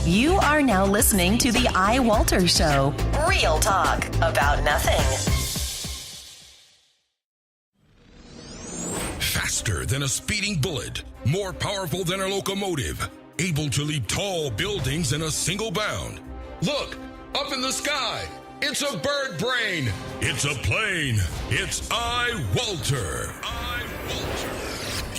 You are now listening to the iWalter Show. Real talk about nothing. Faster than a speeding bullet, more powerful than a locomotive, able to leap tall buildings in a single bound. Look, up in the sky, it's a bird brain, it's a plane, it's iWalter.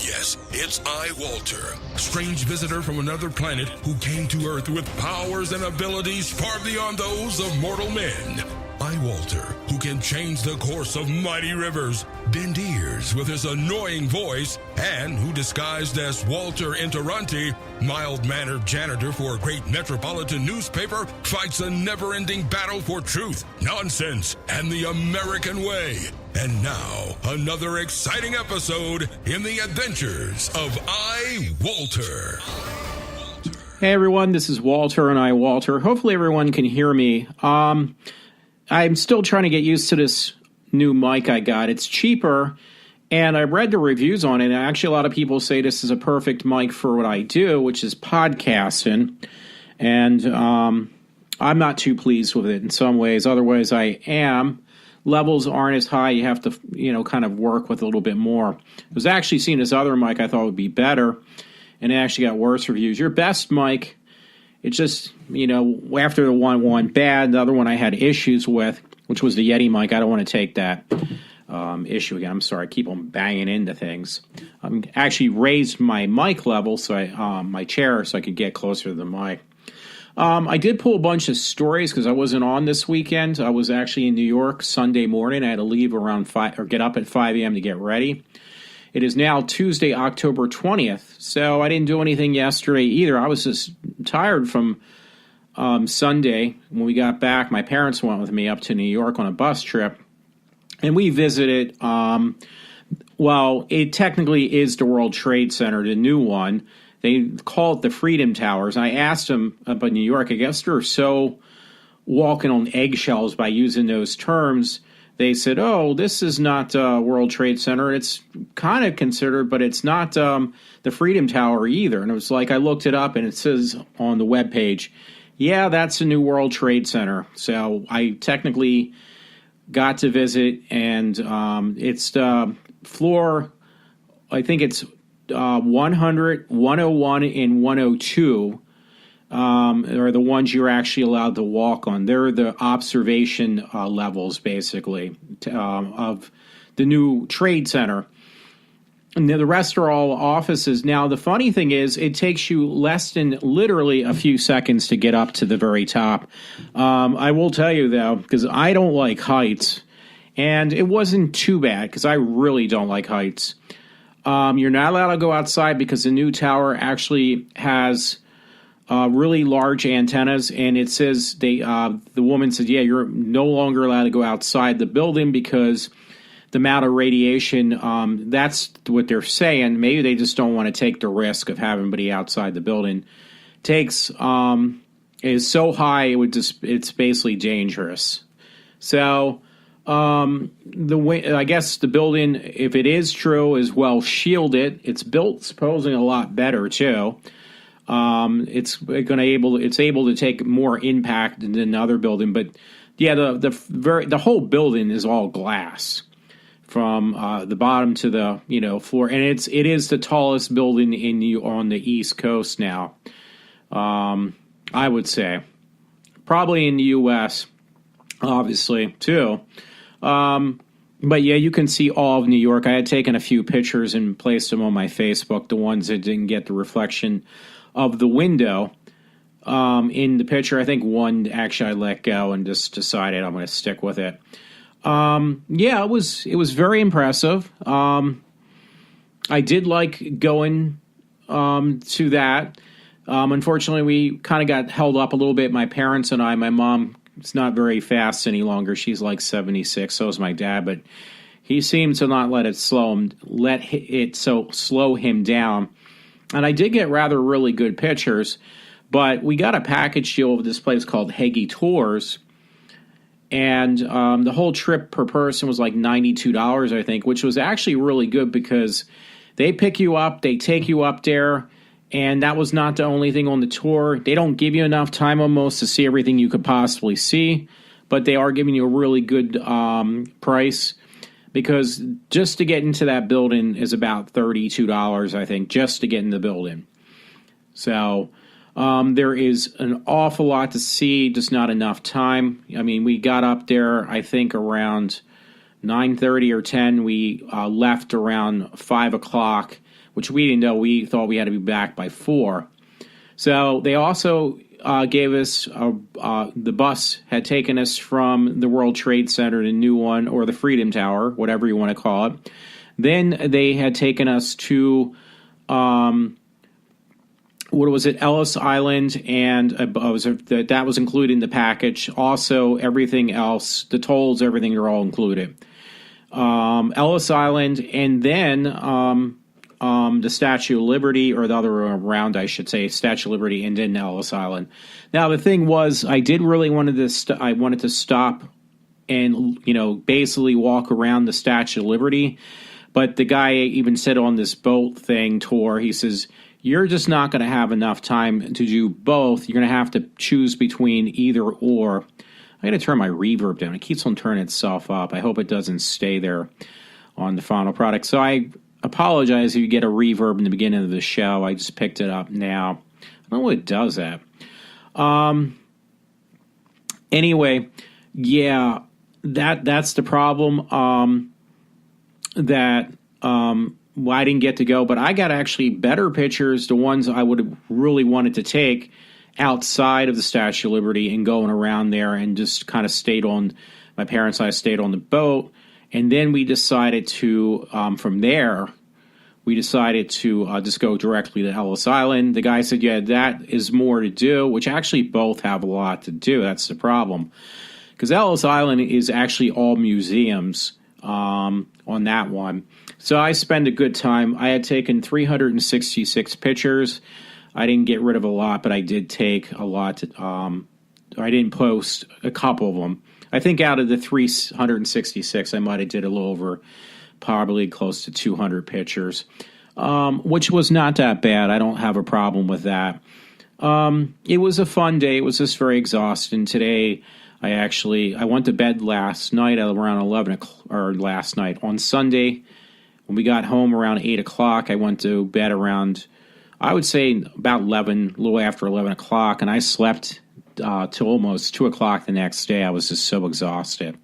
Yes, it's iWalter, strange visitor from another planet who came to Earth with powers and abilities far beyond those of mortal men. iWalter, who can change the course of mighty rivers, bend ears with his annoying voice, and who disguised as Walter Interranti, mild-mannered janitor for a great metropolitan newspaper, fights a never-ending battle for truth, nonsense, and the American way. And now, another exciting episode in the adventures of iWalter. Hey everyone, this is Walter and iWalter. Hopefully everyone can hear me. I'm still trying to get used to this new mic I got. It's cheaper, and I read the reviews on it, and actually a lot of people say this is a perfect mic for what I do, which is podcasting. And I'm not too pleased with it in some ways. Other ways I am. Levels aren't as high. You have to, kind of work with a little bit more. I was actually seeing this other mic I thought would be better, and it actually got worse reviews. Your best mic, it's just, after the one went bad, the other one I had issues with, which was the Yeti mic. I don't want to take that issue again. I'm sorry. I keep on banging into things. I actually raised my mic level, so my chair, so I could get closer to the mic. I did pull a bunch of stories because I wasn't on this weekend. I was actually in New York Sunday morning. I had to leave around 5 or get up at 5 a.m. to get ready. It is now Tuesday, October 20th, so I didn't do anything yesterday either. I was just tired from Sunday. When we got back, my parents went with me up to New York on a bus trip, and we visited, it technically is the World Trade Center, the new one. They call it the Freedom Towers. And I asked them about New York. I guess they're so walking on eggshells by using those terms. They said, oh, this is not World Trade Center. It's kind of considered, but it's not the Freedom Tower either. And it was like I looked it up, and it says on the webpage, yeah, that's the new World Trade Center. So I technically got to visit, and it's the floor, I think it's 100, 101, and 102 are the ones you're actually allowed to walk on. They're the observation levels, basically, of the new trade center. And the rest are all offices. Now, the funny thing is, it takes you less than literally a few seconds to get up to the very top. I will tell you, though, because I don't like heights, and it wasn't too bad, because I really don't like heights. You're not allowed to go outside because the new tower actually has really large antennas, and it says the woman said, yeah, you're no longer allowed to go outside the building because the amount of radiation, that's what they're saying. Maybe they just don't want to take the risk of having anybody outside the building. Is so high, it's basically dangerous. So I guess the building, if it is true, is well shielded. It's built supposedly a lot better too. It's able to take more impact than another building, but yeah, the whole building is all glass from the bottom to the floor, and it is the tallest building on the East Coast now. I would say probably in the U.S. obviously too. But yeah, you can see all of New York. I had taken a few pictures and placed them on my Facebook, the ones that didn't get the reflection of the window in the picture. I think one actually I let go and just decided I'm going to stick with it. Yeah, it was very impressive. I did like going to that. Unfortunately, we kind of got held up a little bit. My parents and I, my mom, it's not very fast any longer. She's like 76. So is my dad, but he seemed to not let it slow him down. And I did get really good pictures, but we got a package deal with this place called Heggie Tours. And the whole trip per person was like $92, I think, which was actually really good because they pick you up, they take you up there, And that was not the only thing on the tour. They don't give you enough time almost to see everything you could possibly see, but they are giving you a really good price, because just to get into that building is about $32, I think, just to get in the building. So there is an awful lot to see, just not enough time. I mean, we got up there, I think, around 9:30 or 10. We left around 5 o'clock, which we didn't know. We thought we had to be back by 4. So they also gave us, the bus had taken us from the World Trade Center, the new one, or the Freedom Tower, whatever you want to call it. Then they had taken us to, Ellis Island, and that was included in the package. Also, everything else, the tolls, everything are all included. Ellis Island, and then the Statue of Liberty, or the other way around, I should say, Statue of Liberty, and then Ellis Island. Now, the thing was, I did really wanted to stop and, basically walk around the Statue of Liberty. But the guy even said on this boat thing tour, he says, you're just not going to have enough time to do both. You're going to have to choose between either or. I'm going to turn my reverb down. It keeps on turning itself up. I hope it doesn't stay there on the final product. So I apologize if you get a reverb in the beginning of the show. I just picked it up now. I don't know what does that. Anyway, yeah, that's the problem. Well, I didn't get to go, but I got actually better pictures, the ones I would have really wanted to take outside of the Statue of Liberty and going around there, and just kind of my parents and I stayed on the boat. And then we decided to, from there, just go directly to Ellis Island. The guy said, yeah, that is more to do, which actually both have a lot to do. That's the problem. Because Ellis Island is actually all museums on that one. So I spent a good time. I had taken 366 pictures. I didn't get rid of a lot, but I did take a lot. I didn't post a couple of them. I think out of the 366, I might have did a little over, probably close to 200 pictures, which was not that bad. I don't have a problem with that. It was a fun day. It was just very exhausting. Today, I went to bed last night at around 11 o'clock, or last night. On Sunday, when we got home around 8 o'clock, I went to bed around, I would say about 11, a little after 11 o'clock, and I slept till almost 2 o'clock the next day. I was just so exhausted.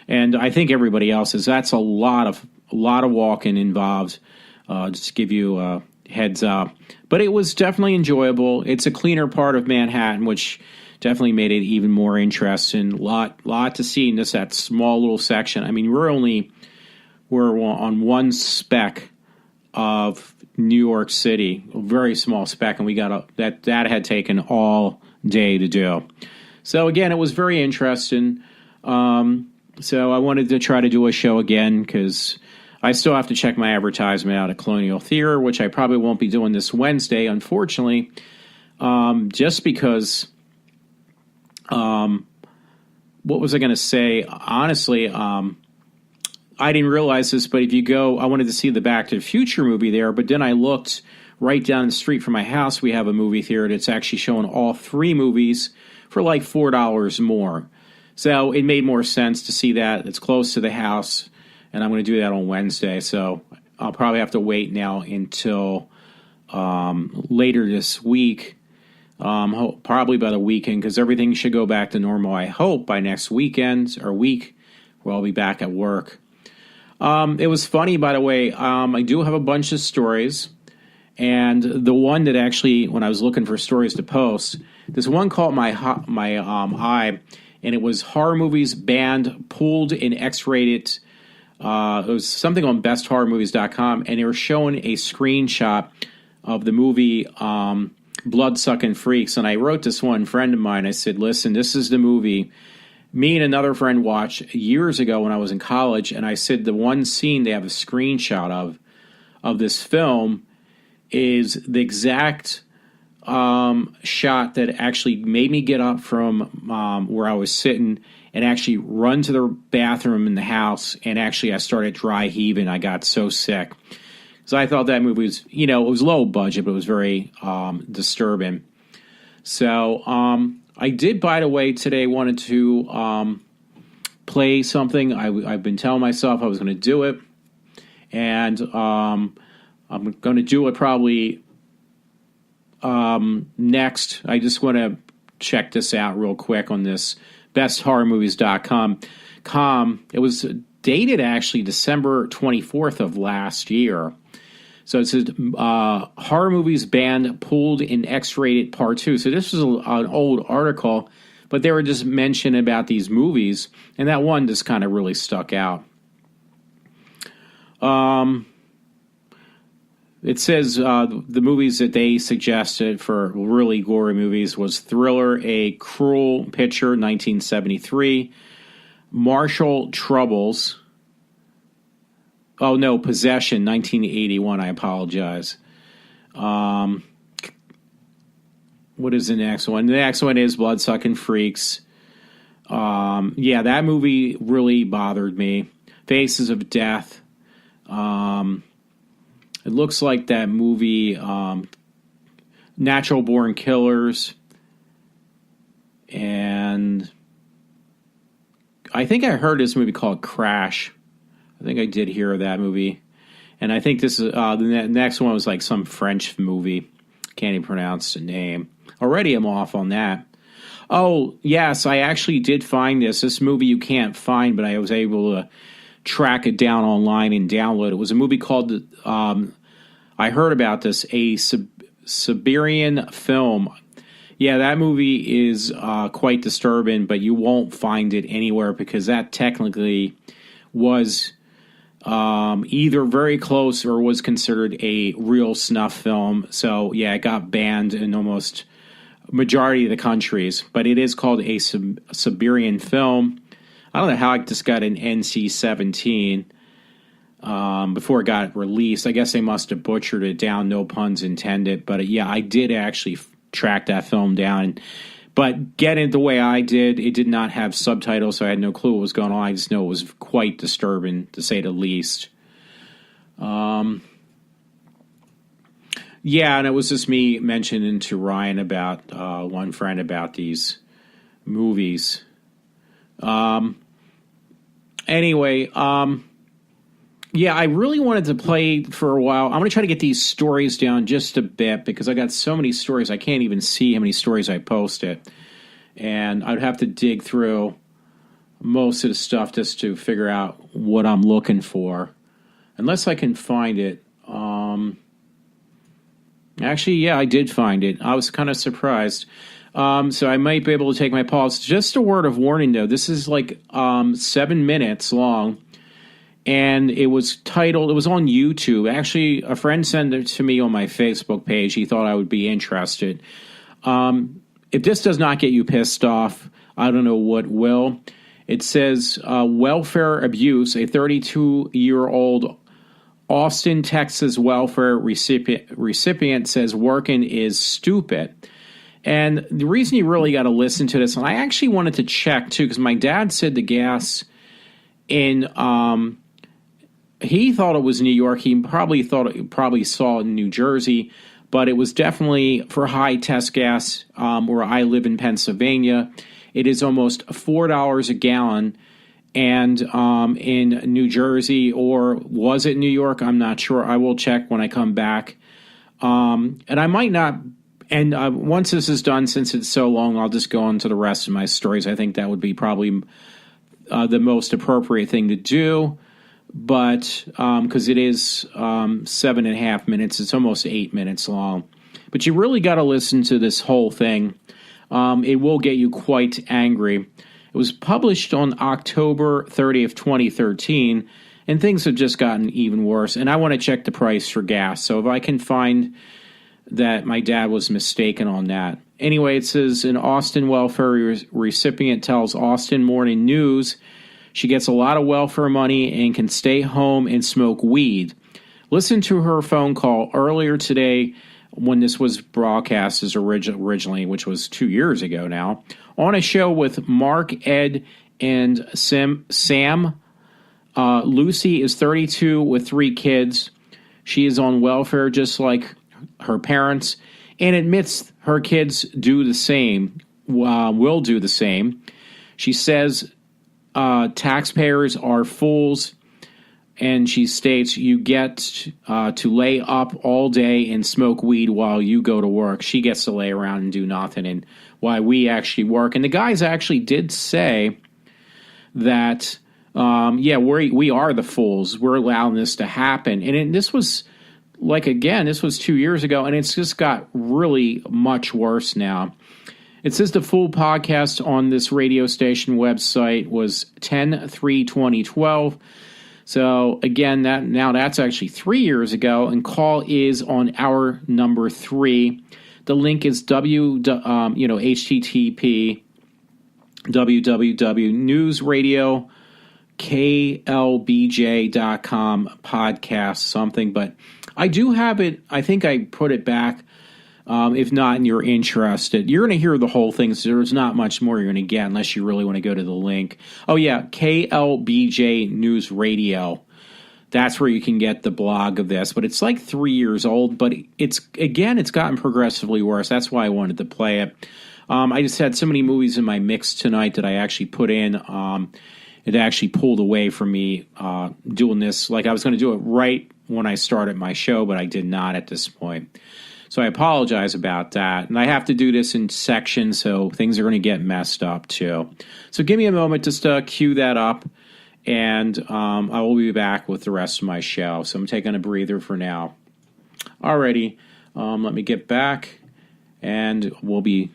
And I think everybody else is. That's a lot of walking involved, just to give you a heads up. But it was definitely enjoyable. It's a cleaner part of Manhattan, which definitely made it even more interesting. Lot to see in just that small little section. I mean, we're on one speck of New York City, a very small speck, and we got that had taken all day to do. So again, it was very interesting. So I wanted to try to do a show again, because I still have to check my advertisement out at Colonial Theater, which I probably won't be doing this Wednesday, unfortunately, just because. What was I going to say? Honestly, I didn't realize this, but if you go, I wanted to see the Back to the Future movie there, but then I looked right down the street from my house. We have a movie theater that's actually showing all 3 movies for like $4 more. So it made more sense to see that. It's close to the house, and I'm going to do that on Wednesday. So I'll probably have to wait now until later this week, probably by the weekend, because everything should go back to normal, I hope, by next weekend or week, where I'll be back at work. It was funny, by the way. I do have a bunch of stories, and the one that actually, when I was looking for stories to post, this one caught my eye, and it was horror movies banned, pulled, and X-rated. It was something on besthorrormovies.com, and they were showing a screenshot of the movie Blood-Sucking Freaks, and I wrote this one friend of mine. I said, listen, this is the movie me and another friend watched years ago when I was in college, and I said the one scene they have a screenshot of this film is the exact shot that actually made me get up from where I was sitting and actually run to the bathroom in the house, and actually I started dry heaving. I got so sick. So I thought that movie was, it was low budget, but it was very disturbing. So I did, by the way, today wanted to play something. I've been telling myself I was going to do it. And I'm going to do it probably next. I just want to check this out real quick on this besthorrormovies.com. It was dated actually December 24th of last year. So it says horror movies banned pulled in X-rated part 2. So this was an old article, but they were just mentioning about these movies, and that one just kind of really stuck out. It says the movies that they suggested for really gory movies was Thriller, A Cruel Picture, 1973, Martial Troubles. Oh, no, Possession, 1981. I apologize. What is the next one? The next one is Bloodsucking Freaks. Yeah, that movie really bothered me. Faces of Death. It looks like that movie, Natural Born Killers. And I think I heard this movie called Crash. I think I did hear of that movie. And I think this is the next one was like some French movie. Can't even pronounce the name. Already I'm off on that. Oh, yes, I actually did find this. This movie you can't find, but I was able to track it down online and download it. It was a movie called, I heard about this, a Siberian Film. Yeah, that movie is quite disturbing, but you won't find it anywhere because that technically was either very close or was considered a real snuff film. So, yeah, it got banned in almost majority of the countries. But it is called a Siberian Film. I don't know how it just got an NC-17 before it got released. I guess they must have butchered it down, no puns intended. But, yeah, I did actually track that film down. But getting it the way I did, it did not have subtitles, so I had no clue what was going on. I just know it was quite disturbing, to say the least. Yeah, and it was just me mentioning to Ryan about one friend about these movies. Anyway, yeah, I really wanted to play for a while. I'm going to try to get these stories down just a bit because I got so many stories. I can't even see how many stories I posted. And I'd have to dig through most of the stuff just to figure out what I'm looking for. Unless I can find it. Actually, yeah, I did find it. I was kind of surprised. So I might be able to take my pause. Just a word of warning, though. This is like 7 minutes long. And it was titled, it was on YouTube. Actually, a friend sent it to me on my Facebook page. He thought I would be interested. If this does not get you pissed off, I don't know what will. It says, welfare abuse. A 32-year-old Austin, Texas welfare recipient says working is stupid. And the reason you really got to listen to this, and I actually wanted to check, too, because my dad said the gas in... he thought it was New York. He probably saw it in New Jersey, but it was definitely for high test gas where I live in Pennsylvania. It is almost $4 a gallon. And in New Jersey, or was it New York? I'm not sure. I will check when I come back. And I might not. And once this is done, since it's so long, I'll just go on to the rest of my stories. I think that would be probably the most appropriate thing to do. But because it is 7.5 minutes, it's almost 8 minutes long. But you really got to listen to this whole thing. It will get you quite angry. It was published on October 30th, 2013, and things have just gotten even worse. And I want to check the price for gas. So if I can find that my dad was mistaken on that. Anyway, it says an Austin welfare recipient tells Austin Morning News she gets a lot of welfare money and can stay home and smoke weed. Listen to her phone call earlier today when this was broadcast as originally, which was 2 years ago now, on a show with Mark, Ed, and Sam. Lucy is 32 with 3 kids. she is on welfare just like her parents, and admits her kids do the same, will do the same. She says taxpayers are fools, and she states you get to lay up all day and smoke weed while you go to work. She gets to lay around and do nothing, and while we actually work. And the guys actually did say that, we are the fools. We're allowing this to happen. And this was, this was 2 years ago, and it's just got really much worse now. It says the full podcast on this radio station website was 10/3/2012. So again, that's actually 3 years ago, and call is on hour number 3. The link is http www.newsradioklbj.com podcast something, but I do have it. I think I put it back. If not, and you're interested, you're going to hear the whole thing. So there's not much more you're going to get unless you really want to go to the link. Oh yeah, KLBJ News Radio. That's where you can get the blog of this, but it's like 3 years old, but it's gotten progressively worse. That's why I wanted to play it. I just had so many movies in my mix tonight that I actually put in. It actually pulled away from me doing this. Like I was going to do it right when I started my show, but I did not at this point. So I apologize about that. And I have to do this in sections, so things are going to get messed up too. So give me a moment just to cue that up, and I will be back with the rest of my show. So I'm taking a breather for now. Alrighty, let me get back, and we'll be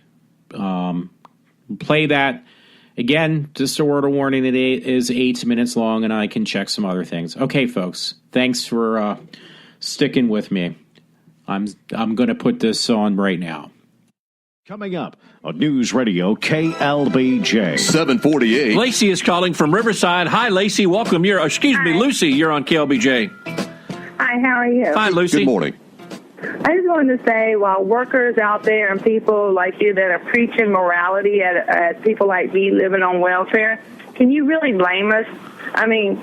play that. Again, just a word of warning that it is 8 minutes long, and I can check some other things. Okay, folks, thanks for sticking with me. I'm going to put this on right now. Coming up on News Radio KLBJ 748. Lacey is calling from Riverside. Hi, Lacey. Welcome. Lucy. You're on KLBJ. Hi, how are you? Fine, Lucy. Good morning. I just wanted to say, while workers out there and people like you that are preaching morality at people like me living on welfare, can you really blame us? I mean,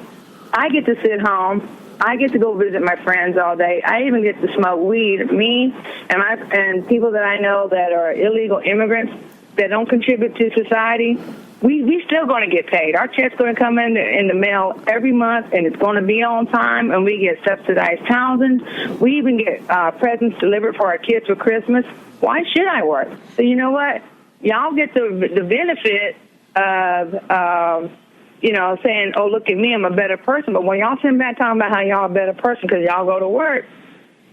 I get to sit home. I get to go visit my friends all day. I even get to smoke weed. Me and people that I know that are illegal immigrants that don't contribute to society, we still going to get paid. Our check's going to come in the mail every month, and it's going to be on time, and we get subsidized housing. We even get presents delivered for our kids for Christmas. Why should I work? So you know what? Y'all get the benefit of saying, oh, look at me, I'm a better person. But when y'all sitting back talking about how y'all a better person because y'all go to work,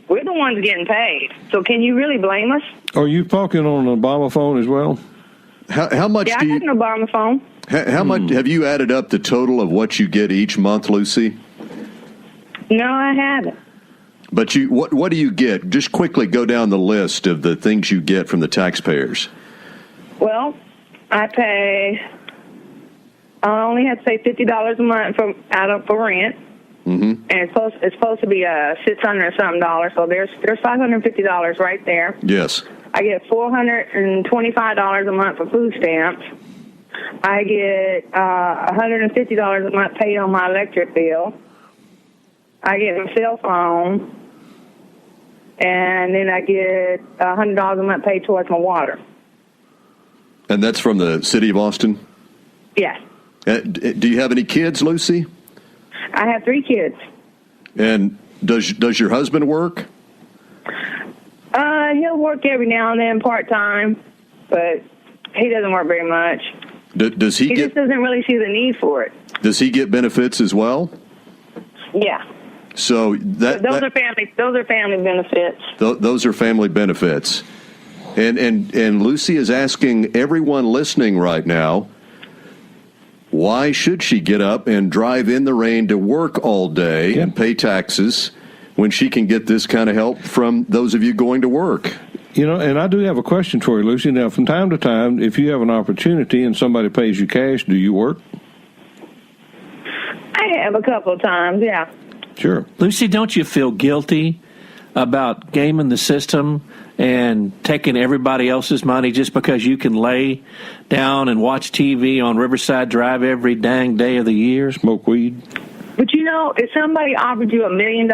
we're the ones getting paid. So can you really blame us? Are you talking on an Obama phone as well? How much I got an Obama phone. How much have you added up the total of what you get each month, Lucy? No, I haven't. But what do you get? Just quickly go down the list of the things you get from the taxpayers. Well, I only have to pay $50 a month for rent, and it's supposed to be $600 and something. So there's $550 right there. Yes. I get $425 a month for food stamps. I get $150 a month paid on my electric bill. I get my cell phone, and then I get $100 a month paid towards my water. And that's from the city of Austin? Yes. Do you have any kids, Lucy? I have 3 kids. And does your husband work? He'll work every now and then part-time, but he doesn't work very much. Does he just doesn't really see the need for it. Does he get benefits as well? Yeah. So those are family benefits. Those are family benefits. And Lucy is asking everyone listening right now, why should she get up and drive in the rain to work all day and pay taxes when she can get this kind of help from those of you going to work? You know, and I do have a question for you, Lucy. Now, from time to time, if you have an opportunity and somebody pays you cash, do you work? I have a couple of times, yeah. Sure. Lucy, don't you feel guilty about gaming the system and taking everybody else's money just because you can lay down and watch TV on Riverside Drive every dang day of the year? Smoke weed? But, if somebody offered you $1 million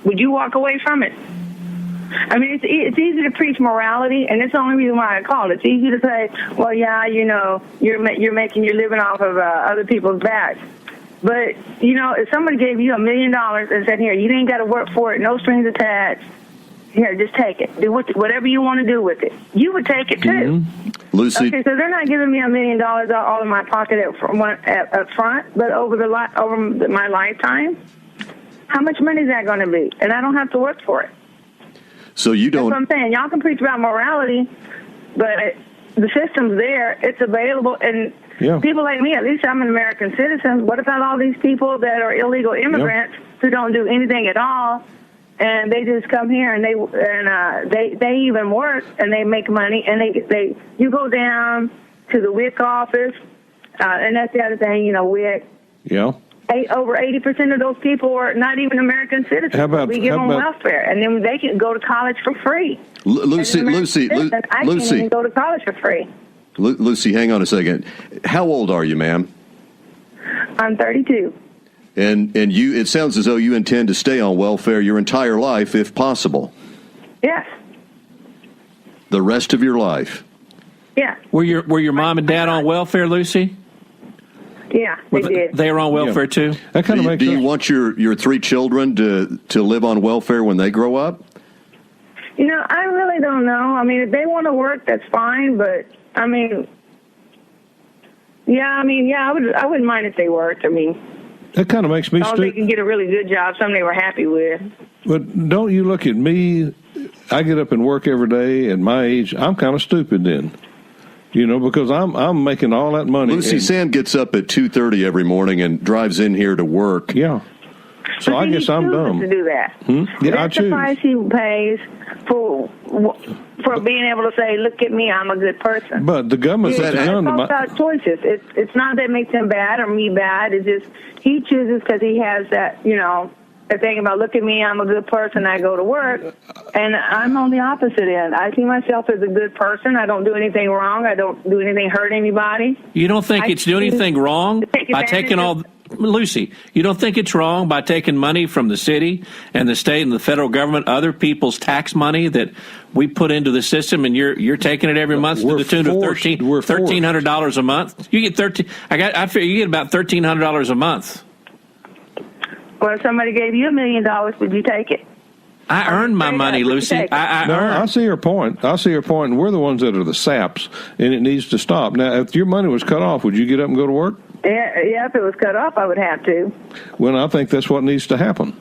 Would you walk away from it? I mean, it's easy to preach morality, and it's the only reason why I called. It's easy to say, well, yeah, you're making your living off of other people's backs. But, if somebody gave you $1 million and said, here, you ain't got to work for it, no strings attached, here, just take it. Do whatever you want to do with it. You would take it, too. Mm-hmm. Lucy. Okay, so they're not giving me $1 million all in my pocket up front, but over my lifetime, how much money is that going to be? And I don't have to work for it. So you don't. That's what I'm saying. Y'all can preach about morality, but the system's there. It's available. And people like me, at least I'm an American citizen. What about all these people that are illegal immigrants who don't do anything at all, and they just come here and they even work and they make money and you go down to the WIC office, and that's the other thing, WIC. Yeah. Over 80% of those people are not even American citizens. We give them welfare, and then they can go to college for free. Lucy, I can't even go to college for free. Lucy, hang on a second. How old are you, ma'am? I'm 32. And you, it sounds as though you intend to stay on welfare your entire life, if possible. Yes. The rest of your life. Yeah. Were your mom and dad on welfare, Lucy? Yeah, they did. They were on welfare too. That kind of makes sense. Do you want your 3 children to live on welfare when they grow up? I really don't know. I mean, if they want to work, that's fine. But I wouldn't mind if they worked. I mean, that kind of makes me they can get a really good job, something they were happy with. But don't you look at me? I get up and work every day. At my age, I'm kind of stupid then. Because I'm making all that money. Lucy, Sam gets up at 2:30 every morning and drives in here to work. Yeah. So I guess I'm dumb. To do that. Yeah, that's the price he pays for being able to say, "Look at me, I'm a good person." But the government puts a gun to my choices. It's not that makes him bad or me bad. It's just he chooses because he has that the thing about, look at me, I'm a good person, I go to work, and I'm on the opposite end. I see myself as a good person. I don't do anything wrong. I don't do anything hurt anybody. You don't think it's doing anything wrong by taking Lucy, you don't think it's wrong by taking money from the city and the state and the federal government, other people's tax money that we put into the system, and you're taking it every month to the tune of $1,300 a month? You get I figure you get about $1,300 a month. Well, if somebody gave you $1 million, would you take it? I earned my money, Lucy. I see your point. And we're the ones that are the saps, and it needs to stop. Now, if your money was cut off, would you get up and go to work? Yeah, if it was cut off, I would have to. Well, I think that's what needs to happen,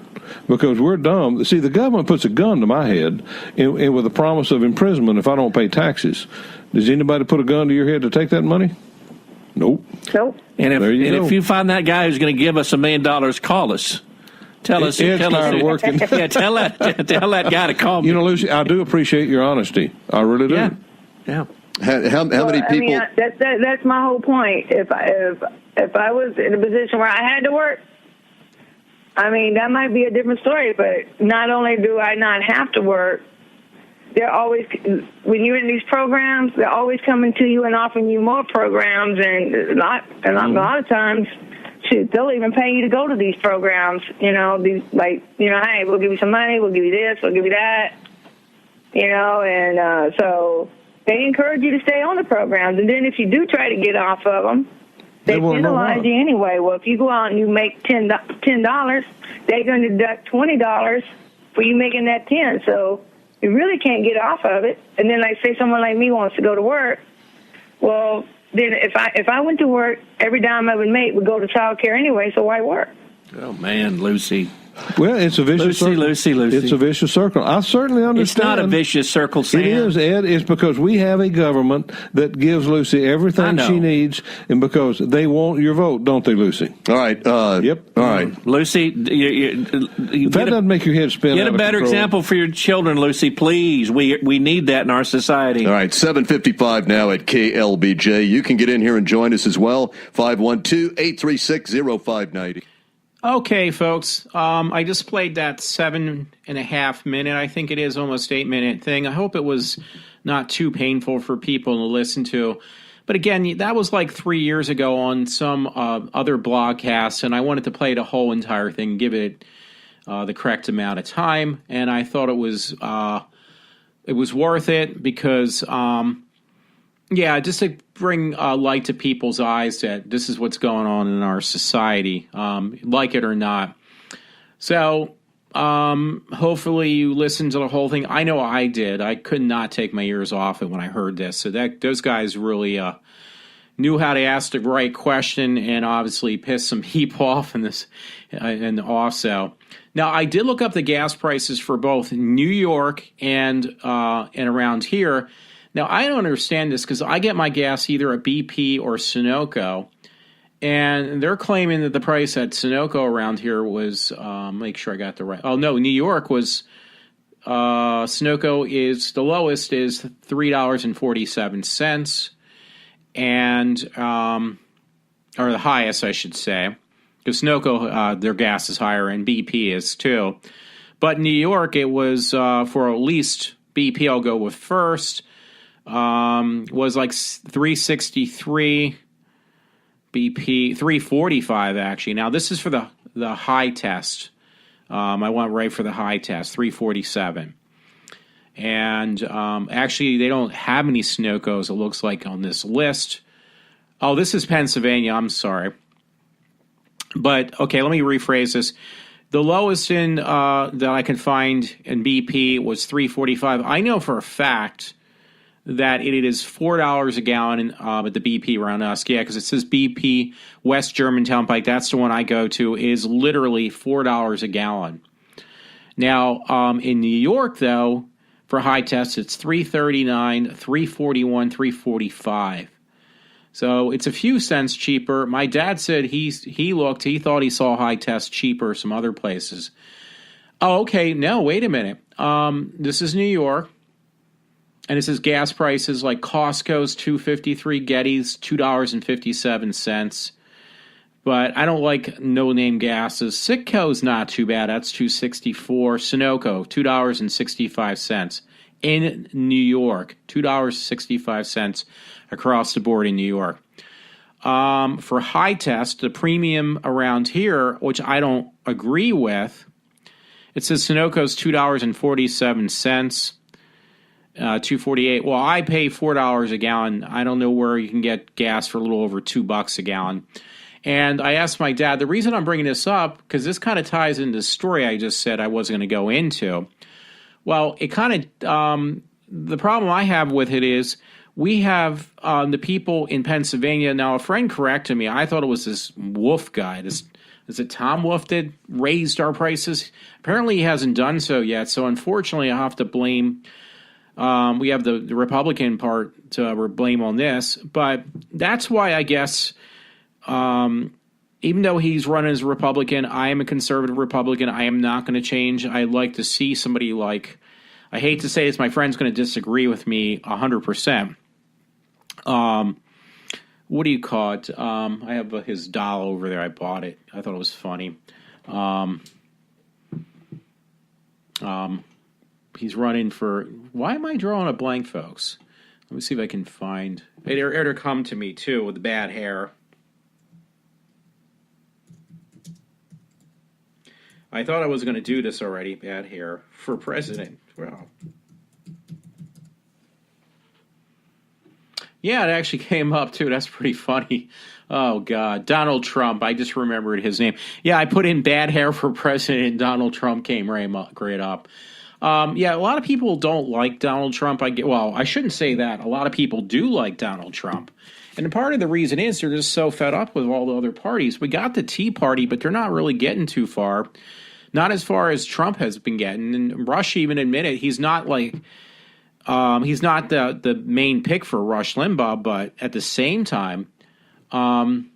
because we're dumb. See, the government puts a gun to my head and with a promise of imprisonment if I don't pay taxes. Does anybody put a gun to your head to take that money? Nope. And if you find that guy who's going to give us $1 million, call us. Tell us. Working. Yeah, tell that guy to call me. Lucy, I do appreciate your honesty. I really do. Yeah. How many people? I mean, that's my whole point. If I was in a position where I had to work, I mean, that might be a different story. But not only do I not have to work, they're always, when you're in these programs, they're always coming to you and offering you more programs, and a lot of times, shoot, they'll even pay you to go to these programs. Hey, we'll give you some money, we'll give you this, we'll give you that. So they encourage you to stay on the programs, and then if you do try to get off of them, they penalize you anyway. Well, if you go out and you make $10, they're going to deduct $20 for you making that 10. So you really can't get off of it. And then, like, say someone like me wants to go to work. Well, then if I went to work, every dime I would make would go to child care anyway. So why work? Oh man, Lucy. Well, it's a vicious circle. Lucy. It's a vicious circle. I certainly understand. It's not a vicious circle, Sam. It is, Ed. It's because we have a government that gives Lucy everything she needs, and because they want your vote, don't they, Lucy? All right. Yep. All right. Lucy, that doesn't make your head spin. Get a better example for your children, Lucy, please. We need that in our society. All right. 7:55 now at KLBJ. You can get in here and join us as well. 512-836-0590. Okay, folks, I just played that 7.5 minute, I think it is, almost 8 minute thing. I hope it was not too painful for people to listen to. But again, that was like 3 years ago on some other blogcast, and I wanted to play the whole entire thing, give it the correct amount of time, and I thought it was worth it because, just to bring light to people's eyes that this is what's going on in our society, like it or not. So hopefully you listened to the whole thing. I know I did. I could not take my ears off it when I heard this. So those guys really knew how to ask the right question and obviously pissed some people off in this. And also, now I did look up the gas prices for both New York and around here. Now I don't understand this because I get my gas either at BP or Sunoco. And they're claiming that the price at Sunoco around here was, make sure I got the right. Oh, no, New York was, Sunoco is, the lowest is $3.47. And, or the highest, I should say. Because Sunoco, their gas is higher and BP is too. But New York, it was, for at least BP, I'll go with first, was like $3.63. BP 345 actually. Now this is for the high test. I went right for the high test, 347. And actually they don't have any Sunocos, it looks like, on this list. Oh, this is Pennsylvania, I'm sorry. But okay, let me rephrase this. The lowest in that I can find in BP was 345. I know for a fact that it is $4 a gallon at the BP around us. Yeah, because it says BP West Germantown Pike. That's the one I go to. Is literally $4 a gallon. Now, in New York, though, for high test, it's $3.39, $3.41, $3.45. So it's a few cents cheaper. My dad said he thought he saw high test cheaper some other places. Oh, okay. No, wait a minute. This is New York. And it says gas prices like Costco's $2.53, Getty's $2.57. But I don't like no-name gases. Citgo's not too bad. That's $2.64. Sunoco, $2.65. In New York, $2.65 across the board in New York. For high test, the premium around here, which I don't agree with, it says Sunoco's $2.47. 248. Well, I pay $4 a gallon. I don't know where you can get gas for a little over $2 a gallon. And I asked my dad, the reason I'm bringing this up, because this kind of ties into the story I just said I wasn't going to go into. Well, it kind of, the problem I have with it is we have the people in Pennsylvania. Now, a friend corrected me. I thought it was this Wolf guy. Is it Tom Wolf that raised our prices? Apparently he hasn't done so yet. So unfortunately, I have to blame. We have the Republican part to blame on this, but that's why I guess, even though he's running as a Republican, I am a conservative Republican. I am not going to change. I'd like to see somebody like, I hate to say this, my friend's going to disagree with me 100%. What do you call it? I have his doll over there. I bought it. I thought it was funny. He's running for... Why am I drawing a blank, folks? Let me see if I can find... It'll come to me, too, with the bad hair. I thought I was going to do this already, bad hair, for president. Well... Yeah, it actually came up, too. That's pretty funny. Oh, God. Donald Trump. I just remembered his name. Yeah, I put in bad hair for president, and Donald Trump came right up. Yeah, a lot of people don't like Donald Trump. I shouldn't say that. A lot of people do like Donald Trump. And part of the reason is they're just so fed up with all the other parties. We got the Tea Party, but they're not really getting too far. Not as far as Trump has been getting. And Rush even admitted he's not like... he's not the main pick for Rush Limbaugh, but at the same time, Donald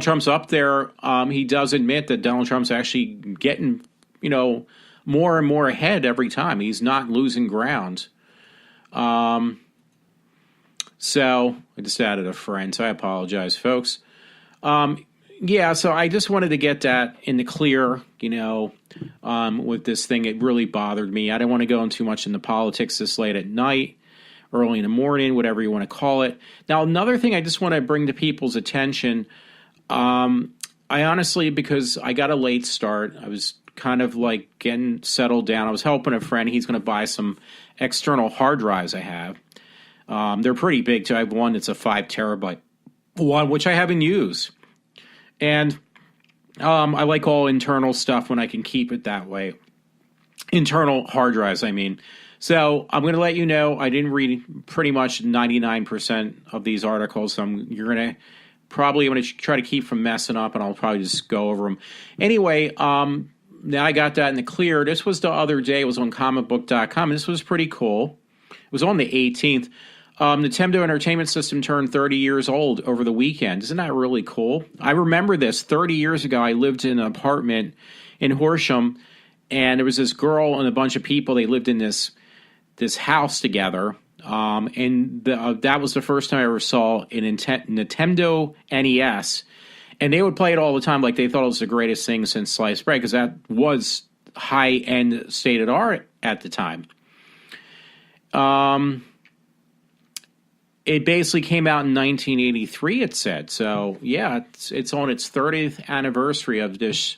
Trump's up there. He does admit that Donald Trump's actually getting, more and more ahead every time. He's not losing ground. So I just added a friend, so I apologize, folks. Yeah, so I just wanted to get that in the clear, with this thing. It really bothered me. I don't want to go into too much into politics this late at night, early in the morning, whatever you want to call it. Now, another thing I just want to bring to people's attention, I honestly, because I got a late start, I was kind of like getting settled down. I was helping a friend. He's going to buy some external hard drives I have. They're pretty big, too. I have one that's a 5 terabyte one, which I haven't used. And I like all internal stuff when I can keep it that way. Internal hard drives, I mean. So I'm going to let you know I didn't read pretty much 99% of these articles. So you're going to probably want to try to keep from messing up, and I'll probably just go over them. Anyway, now I got that in the clear. This was the other day. It was on comicbook.com. This was pretty cool. It was on the 18th. Nintendo Entertainment System turned 30 years old over the weekend. Isn't that really cool? I remember this. 30 years ago, I lived in an apartment in Horsham, and there was this girl and a bunch of people. They lived in this house together, and that was the first time I ever saw a Nintendo NES, and they would play it all the time like they thought it was the greatest thing since sliced bread, because that was high-end state-of-the-art at the time. It basically came out in 1983, it said. So, yeah, it's on its 30th anniversary of this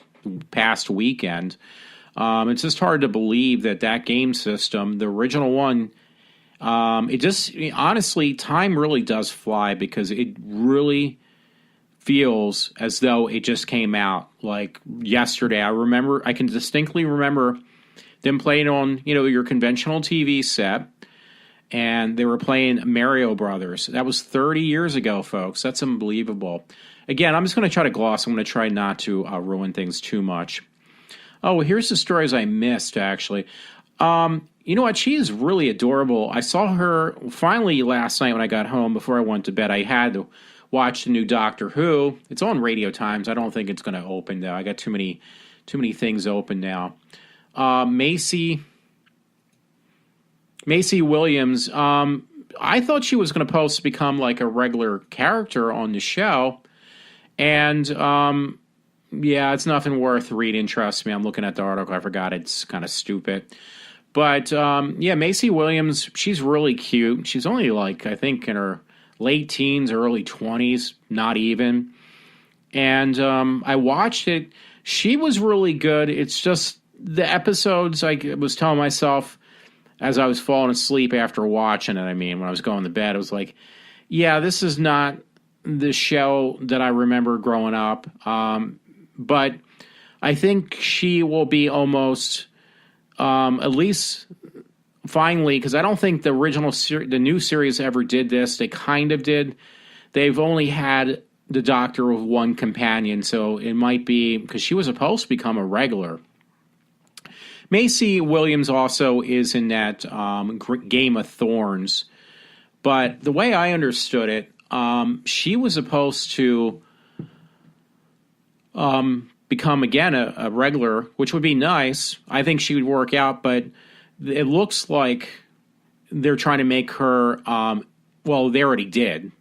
past weekend. It's just hard to believe that game system, the original one, honestly, time really does fly, because it really feels as though it just came out like yesterday. I can distinctly remember them playing on, your conventional TV set, and they were playing Mario Brothers. That was 30 years ago, folks. That's unbelievable. Again, I'm just going to try to gloss. I'm going to try not to ruin things too much. Oh, here's the stories I missed, actually. You know what? She is really adorable. I saw her finally last night when I got home before I went to bed. I had to watch the new Doctor Who. It's on Radio Times. I don't think it's going to open, though. I got too many things open now. Macy Williams. I thought she was going to become like a regular character on the show. And yeah, it's nothing worth reading, trust me. I'm looking at the article. I forgot. It's kind of stupid. But, yeah, Macy Williams, she's really cute. She's only, I think in her late teens, early 20s, not even. And I watched it. She was really good. It's just the episodes, I was telling myself as I was falling asleep after watching it, when I was going to bed, I was like, yeah, this is not the show that I remember growing up. But I think she will be almost, at least finally, because I don't think the new series ever did this. They kind of did. They've only had the Doctor with one companion, so it might be because she was supposed to become a regular. Macy Williams also is in that Game of Thorns, but the way I understood it, she was supposed to become again a regular, which would be nice. I think she would work out, but it looks like they're trying to make her. Well, they already did.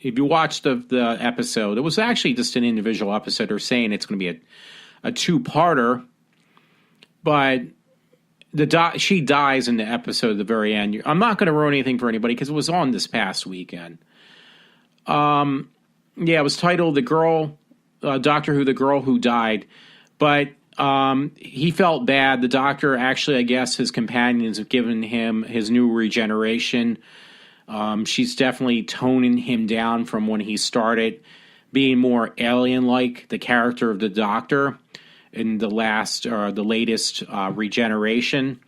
If you watch the episode, it was actually just an individual episode. They're saying it's going to be a two-parter, but she dies in the episode at the very end. I'm not going to ruin anything for anybody because it was on this past weekend. Yeah, it was titled "The Girl." Doctor Who, the Girl Who Died, but he felt bad. The Doctor actually, I guess, his companions have given him his new regeneration. She's definitely toning him down from when he started being more alien-like, the character of the Doctor in the latest regeneration,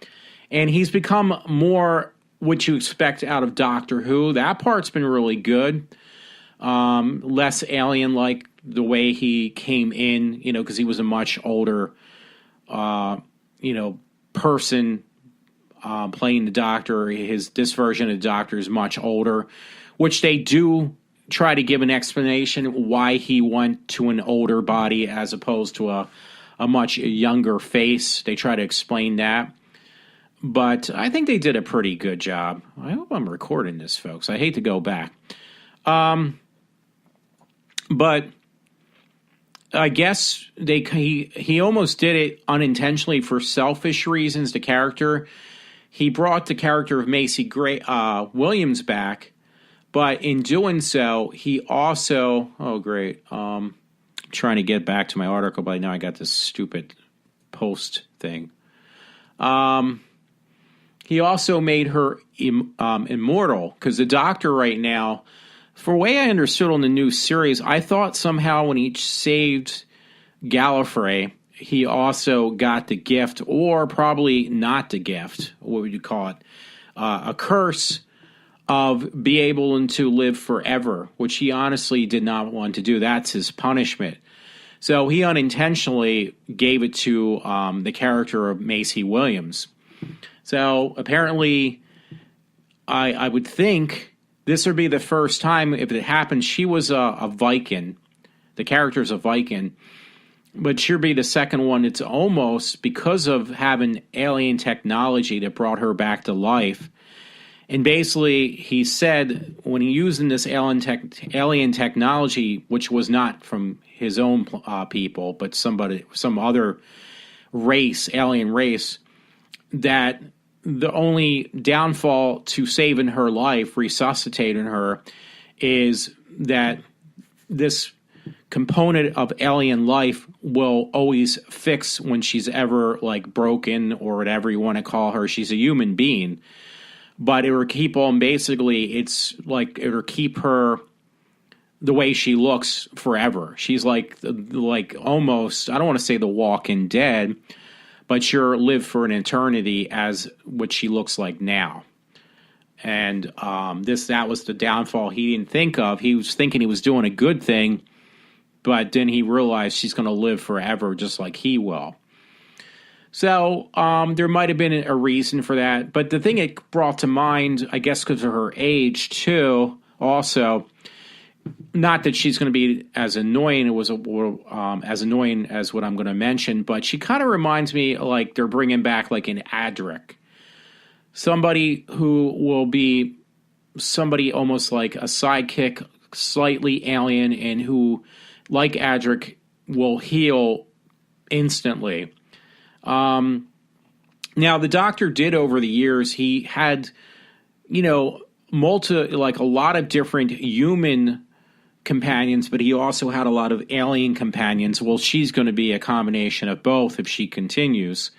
and he's become more what you expect out of Doctor Who. That part's been really good. Less alien-like the way he came in, because he was a much older, person playing the Doctor. This version of the Doctor is much older, which they do try to give an explanation why he went to an older body as opposed to a much younger face. They try to explain that. But I think they did a pretty good job. I hope I'm recording this, folks. I hate to go back. But I guess he almost did it unintentionally for selfish reasons, the character. He brought the character of Macy Williams back, but in doing so, he also trying to get back to my article, but now I got this stupid post thing. He also made her immortal, because the Doctor right now, for the way I understood on the new series, I thought somehow when he saved Gallifrey, he also got the gift, or probably not the gift, what would you call it, a curse of be able to live forever, which he honestly did not want to do. That's his punishment. So he unintentionally gave it to the character of Maisie Williams. So apparently, I would think this would be the first time if it happened. She was a Viking. The character's a Viking. But she'll be the second one. It's almost because of having alien technology that brought her back to life. And basically, he said when he using this alien technology, which was not from his own people, but some other race, alien race, that the only downfall to saving her life, resuscitating her, is that this component of alien life will always fix when she's ever like broken or whatever you want to call her. She's a human being, but it will keep on basically, it's like it will keep her the way she looks forever. She's like almost, I don't want to say the Walking Dead, but she'll live for an eternity as what she looks like now. And that was the downfall he didn't think of. He was thinking he was doing a good thing, but then he realized she's going to live forever just like he will. So there might have been a reason for that. But the thing it brought to mind, I guess because of her age too, also, not that she's going to be as annoying, as annoying as what I'm going to mention, but she kind of reminds me like they're bringing back like an Adric. Somebody who will be somebody almost like a sidekick, slightly alien, and who, like Adric, will heal instantly. Now, the Doctor did over the years, he had, a lot of different human companions, but he also had a lot of alien companions. Well, she's going to be a combination of both if she continues.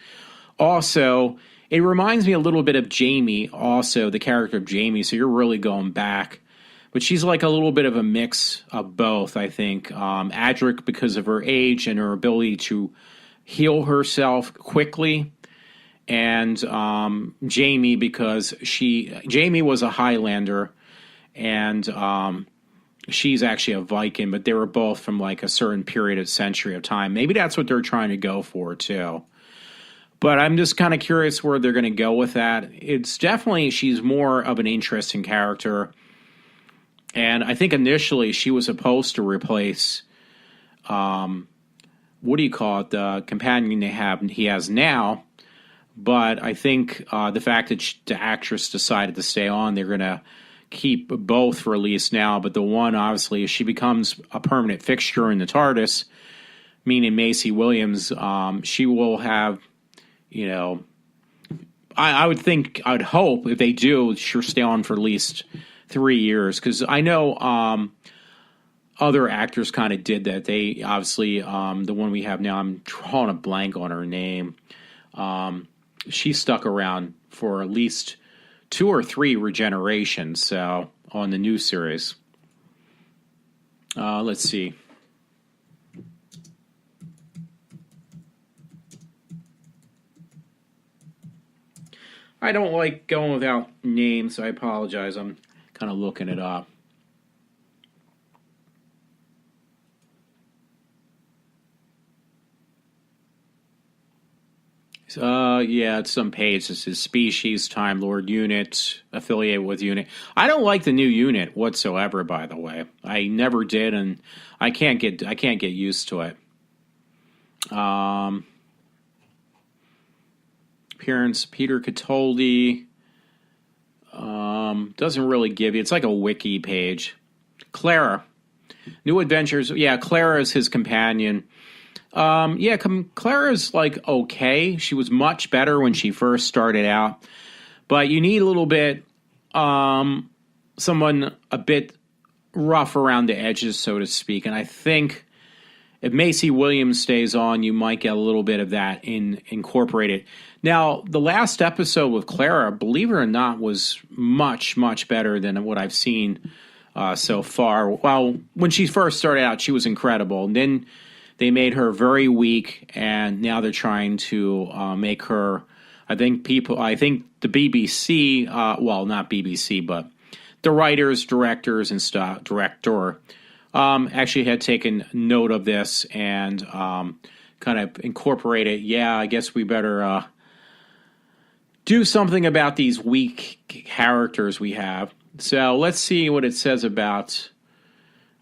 Also, it reminds me a little bit of Jamie, also, the character of Jamie, so you're really going back. But she's like a little bit of a mix of both, I think. Adric, because of her age and her ability to heal herself quickly, and Jamie, because Jamie was a Highlander, and she's actually a Viking, but they were both from like a certain period of century of time. Maybe that's what they're trying to go for, too. But I'm just kind of curious where they're going to go with that. It's definitely, she's more of an interesting character. And I think initially she was supposed to replace, what do you call it, the companion he has now. But I think the fact that the actress decided to stay on, they're going to keep both released now. But the one, obviously, if she becomes a permanent fixture in the TARDIS, meaning Maisie Williams, she will have, I would hope if they do, she'll stay on for at least 3 years, because I know other actors kind of did that. They obviously, the one we have now, I'm drawing a blank on her name. She stuck around for at least 2 or 3 regenerations. So on the new series, let's see. I don't like going without names, so I apologize. I'm kind of looking it up. It's some page. This is Species, Time Lord, Unit, affiliated with Unit. I don't like the new Unit whatsoever, by the way. I never did, and I can't get used to it. Appearance, Peter Capaldi. Doesn't really give you. It's like a wiki page. Clara. New Adventures. Yeah, Clara is his companion. Clara's like okay. She was much better when she first started out, but you need a little bit, someone a bit rough around the edges, so to speak. And I think if Macy Williams stays on, you might get a little bit of that incorporated. Now, the last episode with Clara, believe it or not, was much, much better than what I've seen so far. Well, when she first started out, she was incredible. And then they made her very weak, and now they're trying to make her, I think the BBC, well, not BBC, but the writers, directors, and stuff, director, actually had taken note of this and kind of incorporated, yeah, I guess we better do something about these weak characters we have. So let's see what it says about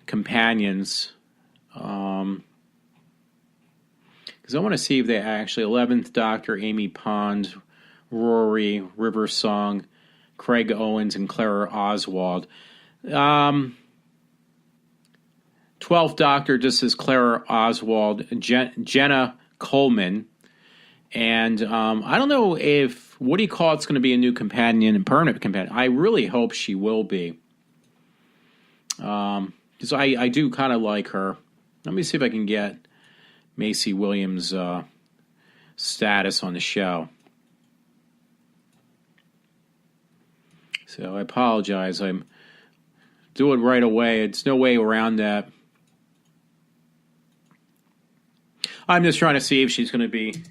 companions. Because I want to see if they actually, 11th Doctor, Amy Pond, Rory, River Song, Craig Owens, and Clara Oswald. 12th Doctor, just as Clara Oswald, Jenna Coleman. And I don't know if Woody Colt's going to be a new companion and permanent companion. I really hope she will be. Because I do kind of like her. Let me see if I can get Macy Williams' status on the show. So I apologize. I'm do it right away. It's no way around that. I'm just trying to see if she's going to be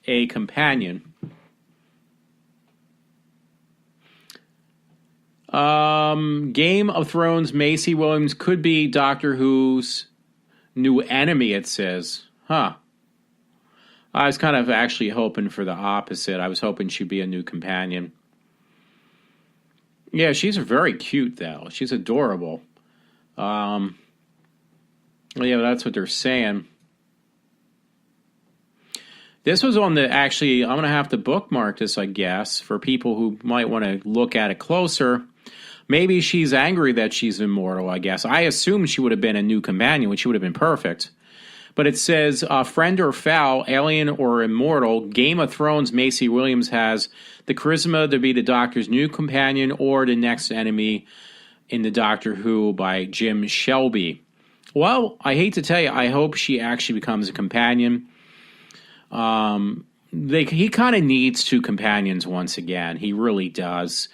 a companion. Game of Thrones, Macy Williams could be Doctor Who's new enemy, it says. Huh. I was kind of actually hoping for the opposite. I was hoping she'd be a new companion. Yeah, she's very cute, though. She's adorable. Yeah, that's what they're saying. This was on the, actually, I'm going to have to bookmark this, I guess, for people who might want to look at it closer. Maybe she's angry that she's immortal, I guess. I assumed she would have been a new companion, which would have been perfect. But it says, friend or foul, alien or immortal, Game of Thrones, Macy Williams has the charisma to be the Doctor's new companion or the next enemy in the Doctor Who by Jim Shelby. Well, I hate to tell you, I hope she actually becomes a companion. He kind of needs two companions once again. He really does.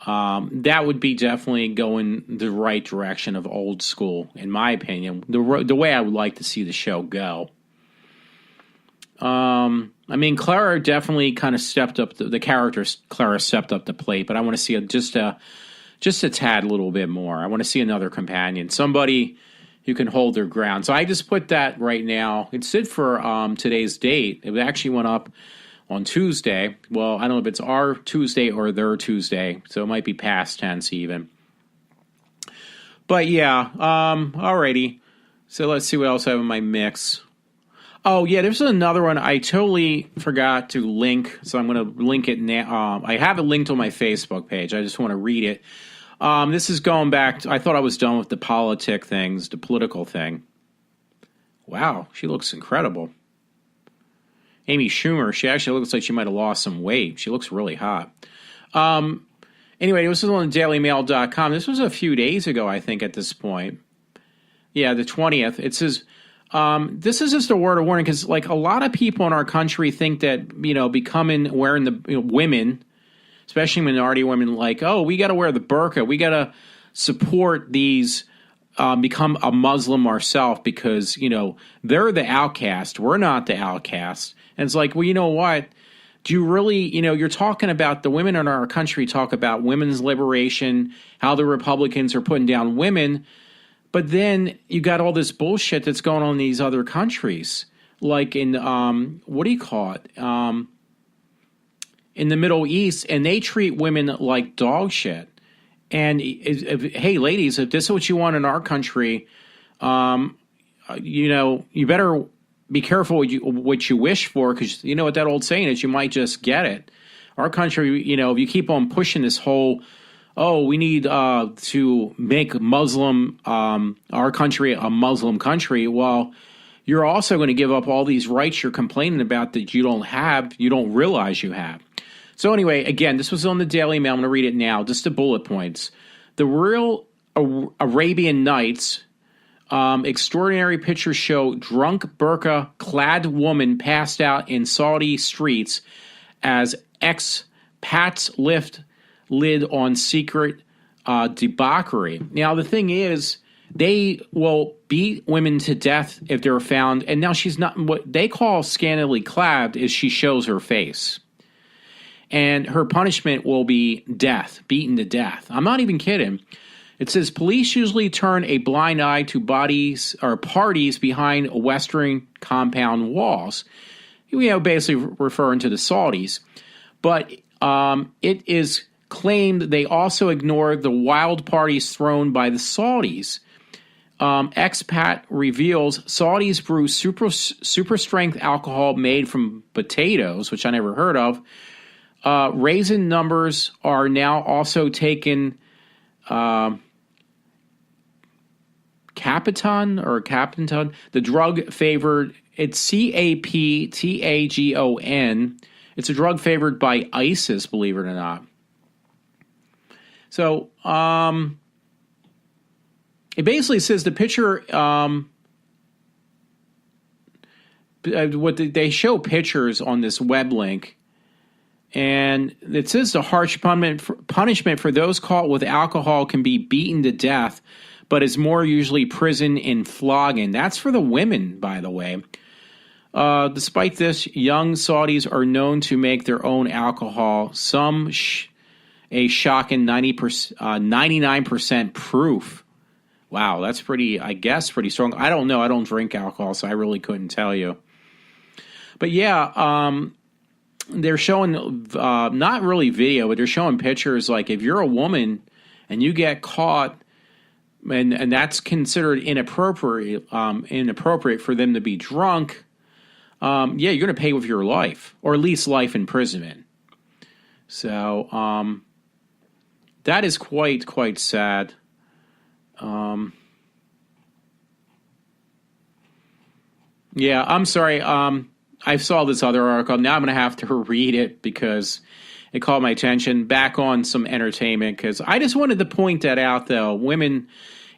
That would be definitely going the right direction of old school, in my opinion. The way I would like to see the show go. I mean, Clara definitely kind of stepped up. The character Clara stepped up the plate, but I want to see just a tad little bit more. I want to see another companion, somebody who can hold their ground. So I just put that right now. It's it for today's date. It actually went up on Tuesday. Well, I don't know if it's our Tuesday or their Tuesday, so it might be past tense even. But yeah, alrighty. So let's see what else I have in my mix. Oh yeah, there's another one I totally forgot to link, so I'm going to link it now. I have it linked on my Facebook page. I just want to read it. This is going back I thought I was done with the political thing. Wow, she looks incredible. Amy Schumer, she actually looks like she might have lost some weight. She looks really hot. Anyway, this was on dailymail.com. This was a few days ago, I think, at this point. Yeah, the 20th. It says, this is just a word of warning, because like a lot of people in our country think that, wearing the women, especially minority women, like, oh, we got to wear the burqa. We got to support these, become a Muslim ourselves because, they're the outcast. We're not the outcast. And it's like, well, you know what? Do you really, you're talking about the women in our country talk about women's liberation, how the Republicans are putting down women. But then you got all this bullshit that's going on in these other countries, like in, what do you call it? In the Middle East, and they treat women like dog shit. And hey, ladies, if this is what you want in our country, you better be careful what you wish for, because you know what that old saying is, you might just get it. Our country, if you keep on pushing this whole, we need to make Muslim, our country a Muslim country, well, you're also going to give up all these rights you're complaining about that you don't realize you have. So anyway, again, this was on the Daily Mail. I'm going to read it now, just the bullet points. The real Arabian Nights. Extraordinary pictures show drunk burqa-clad woman passed out in Saudi streets as expats lift lid on secret debauchery. Now, the thing is, they will beat women to death if they're found. And now she's not, what they call scantily clad is she shows her face. And her punishment will be death, beaten to death. I'm not even kidding. It says police usually turn a blind eye to bodies or parties behind Western compound walls. Basically referring to the Saudis. But it is claimed they also ignore the wild parties thrown by the Saudis. Expat reveals Saudis brew super strength alcohol made from potatoes, which I never heard of. Raisin numbers are now also taken. Capitan, the drug favored, it's Captagon. It's a drug favored by ISIS, believe it or not. So, it basically says the picture, they show pictures on this web link, and it says the harsh punishment for those caught with alcohol can be beaten to death, but is more usually prison and flogging. That's for the women, by the way. Despite this, young Saudis are known to make their own alcohol. Some a shocking 99% proof. Wow, that's pretty strong. I don't know. I don't drink alcohol, so I really couldn't tell you. But yeah, they're showing not really video, but they're showing pictures. Like if you're a woman and you get caught, and that's considered inappropriate for them to be drunk. You're going to pay with your life, or at least life imprisonment. So that is quite sad. Yeah, I'm sorry. I saw this other article. Now I'm going to have to read it because it caught my attention. Back on some entertainment, because I just wanted to point that out, though. Women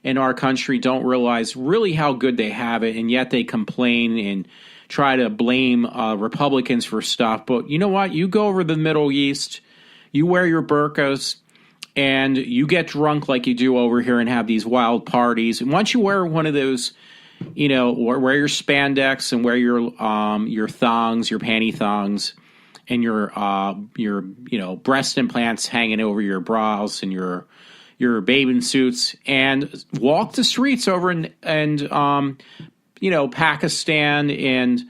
in our country don't realize really how good they have it, and yet they complain and try to blame Republicans for stuff. But you know what? You go over the Middle East, you wear your burqas, and you get drunk like you do over here and have these wild parties. And once you wear one of those, wear your spandex and wear your thongs, your panty thongs, and your breast implants hanging over your brows and your bathing suits, and walk the streets over and Pakistan and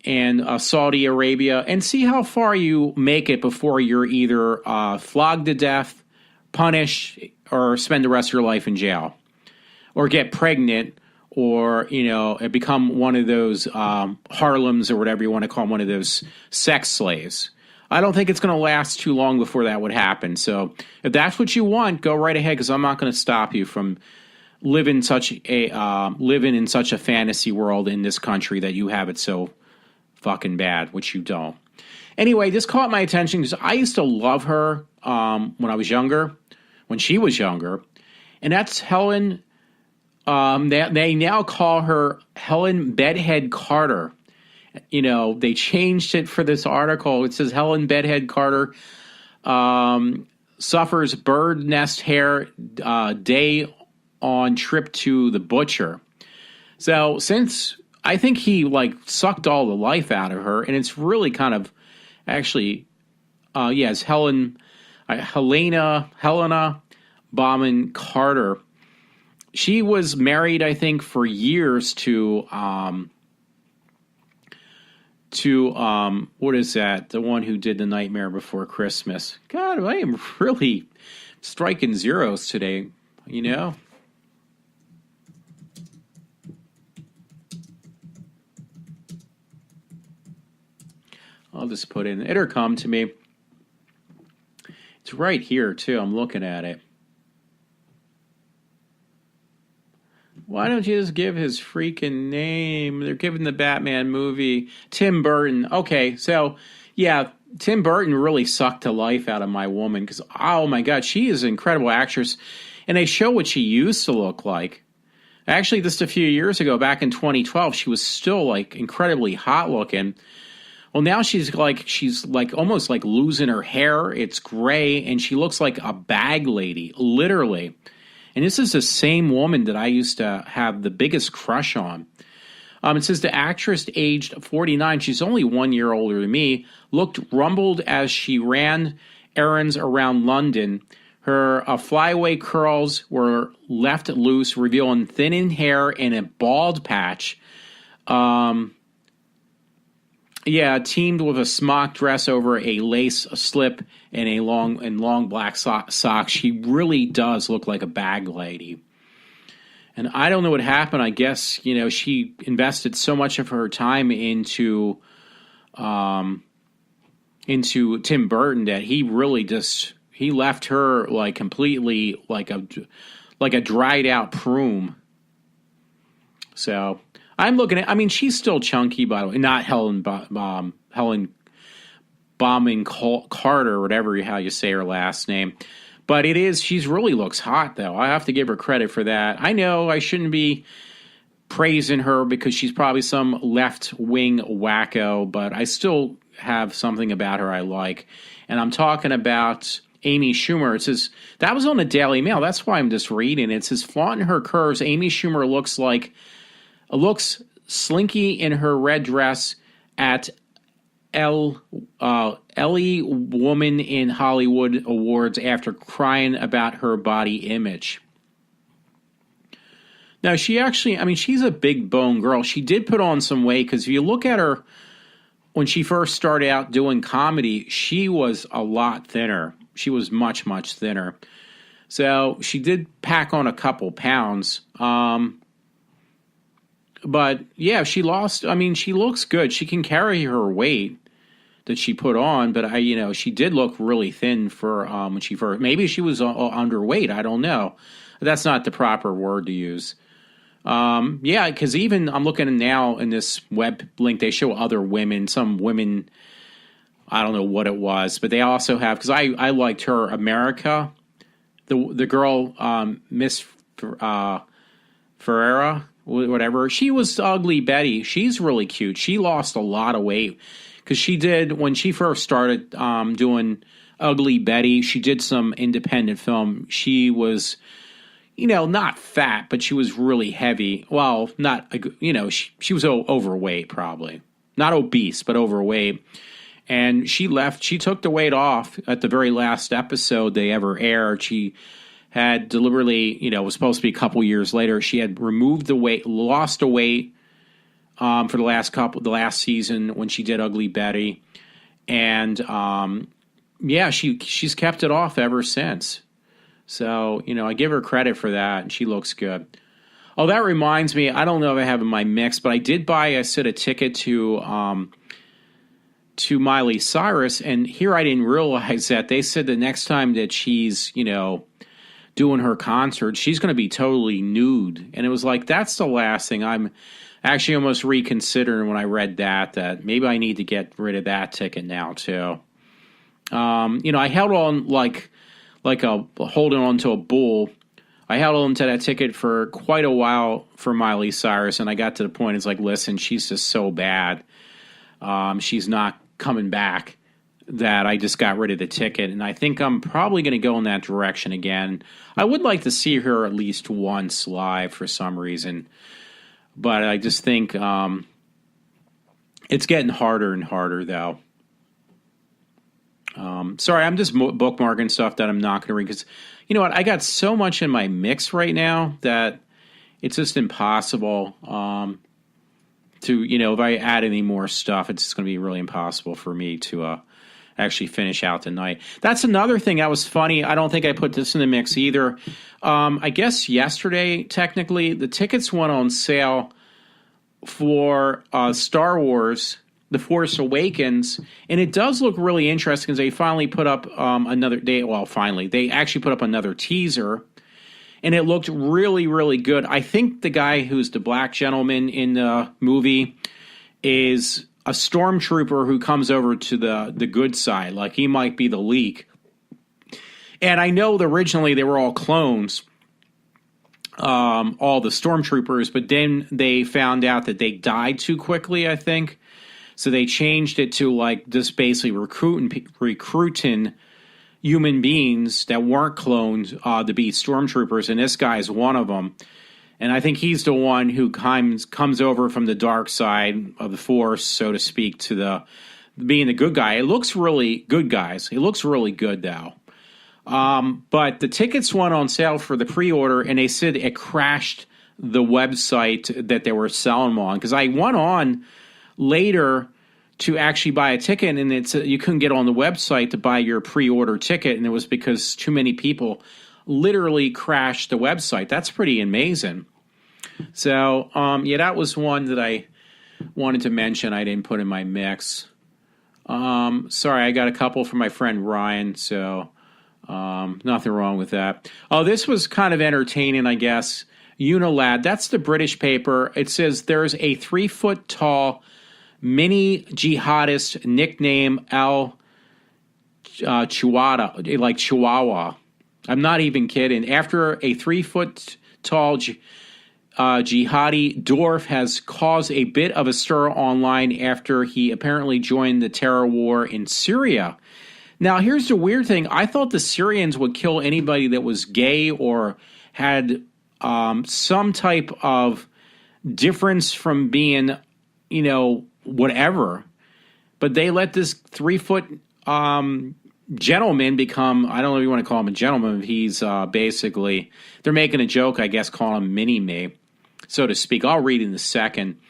and Saudi Arabia, and see how far you make it before you're either flogged to death, punished, or spend the rest of your life in jail, or get pregnant, or become one of those Harlems or whatever you want to call them, one of those sex slaves. I don't think it's going to last too long before that would happen. So if that's what you want, go right ahead, because I'm not going to stop you from living in such a fantasy world in this country that you have it so fucking bad, which you don't. Anyway, this caught my attention because I used to love her when I was younger, when she was younger, and that's Helen. They now call her Helen Bedhead Carter. They changed it for this article. It says Helen Bedhead Carter suffers bird nest hair day on trip to the butcher. So since I think he sucked all the life out of her, and it's really kind of actually, it's Helena Bauman Carter. She was married, I think, for years to what is that? The one who did The Nightmare Before Christmas. God, I am really striking zeros today, I'll just put in, it'll come to me. It's right here, too. I'm looking at it. Why don't you just give his freaking name? They're giving the Batman movie. Tim Burton. Okay, so, yeah, Tim Burton really sucked the life out of my woman because, oh my God, she is an incredible actress. And they show what she used to look like. Actually, just a few years ago, back in 2012, she was still like incredibly hot looking. Well, now she's like almost like losing her hair. It's gray and she looks like a bag lady, literally. And this is the same woman that I used to have the biggest crush on. It says the actress, aged 49, she's only 1 year older than me, looked rumbled as she ran errands around London. Her flyaway curls were left loose, revealing thinning hair and a bald patch. Teamed with a smock dress over a lace slip and a long black socks. She really does look like a bag lady. And I don't know what happened. I guess, she invested so much of her time into Tim Burton that he really he left her like completely like a dried out prune. So I'm looking at, she's still chunky, by the way, not Helen Bombing Carter, whatever how you say her last name. But she's really looks hot, though. I have to give her credit for that. I know I shouldn't be praising her because she's probably some left-wing wacko, but I still have something about her I like. And I'm talking about Amy Schumer. It says, that was on the Daily Mail. That's why I'm just reading it. It says, flaunting her curves, Amy Schumer looks slinky in her red dress at Ellie Woman in Hollywood Awards after crying about her body image. Now, she actually, she's a big bone girl. She did put on some weight because if you look at her when she first started out doing comedy, she was a lot thinner. She was much, much thinner. So she did pack on a couple pounds. But yeah, she lost. She looks good. She can carry her weight that she put on, but she did look really thin for when she first. Maybe she was underweight. I don't know. That's not the proper word to use. Because even I'm looking now in this web link, they show other women. Some women, I don't know what it was, but they also have, because I liked her, America, the girl, Miss Ferreira, whatever. She was Ugly Betty. She's really cute. She lost a lot of weight. Because she did, when she first started doing Ugly Betty, she did some independent film. She was, not fat, but she was really heavy. Well, not, she was overweight probably. Not obese, but overweight. And she took the weight off at the very last episode they ever aired. She had deliberately, it was supposed to be a couple years later, she had removed the weight, lost the weight, for the last season when she did Ugly Betty, and she's kept it off ever since. So I give her credit for that, and she looks good. Oh, that reminds me, I don't know if I have in my mix, but I did buy a ticket to Miley Cyrus, and here I didn't realize that they said the next time that she's doing her concert, she's going to be totally nude, and it was like that's the last thing. I'm actually almost reconsidering when I read that maybe I need to get rid of that ticket now too. I held on like holding on to a bull. I held on to that ticket for quite a while for Miley Cyrus, and I got to the point, it's like, listen, she's just so bad. She's not coming back, that I just got rid of the ticket, and I think I'm probably going to go in that direction again. I would like to see her at least once live for some reason. But I just think it's getting harder and harder, though. Sorry, I'm just bookmarking stuff that I'm not going to read. Because, you know what, I got so much in my mix right now that it's just impossible to, if I add any more stuff, it's just going to be really impossible for me to actually finish out the night. That's another thing that was funny. I don't think I put this in the mix either. I guess yesterday, technically, the tickets went on sale for Star Wars, The Force Awakens, and it does look really interesting because they finally put up they actually put up another teaser, and it looked really, really good. I think the guy who's the black gentleman in the movie is a stormtrooper who comes over to the good side. Like, he might be the leak. And I know that originally they were all clones, all the stormtroopers, but then they found out that they died too quickly, I think. So they changed it to, like, just basically recruiting human beings that weren't cloned to be stormtroopers, and this guy's one of them. And I think he's the one who comes over from the dark side of the Force, so to speak, to being the good guy. It looks really good, guys. It looks really good, though. But the tickets went on sale for the pre-order, and they said it crashed the website that they were selling them on. Because I went on later to actually buy a ticket, and you couldn't get on the website to buy your pre-order ticket, and it was because too many people literally crashed the website. That's pretty amazing. So, yeah, that was one that I wanted to mention. I didn't put in my mix. Sorry, I got a couple from my friend Ryan, so nothing wrong with that. Oh, this was kind of entertaining, I guess. Unilad, that's the British paper. It says there's a 3-foot-tall mini jihadist nicknamed Al Chihuahua, like Chihuahua. I'm not even kidding. After a 3-foot-tall jihadi, Dorf has caused a bit of a stir online after he apparently joined the terror war in Syria. Now, here's the weird thing. I thought the Syrians would kill anybody that was gay or had some type of difference from being, whatever. But they let this 3-foot gentleman become, I don't know if you want to call him a gentleman. He's basically, they're making a joke, I guess, calling him Mini-Me, so to speak. I'll read in a second.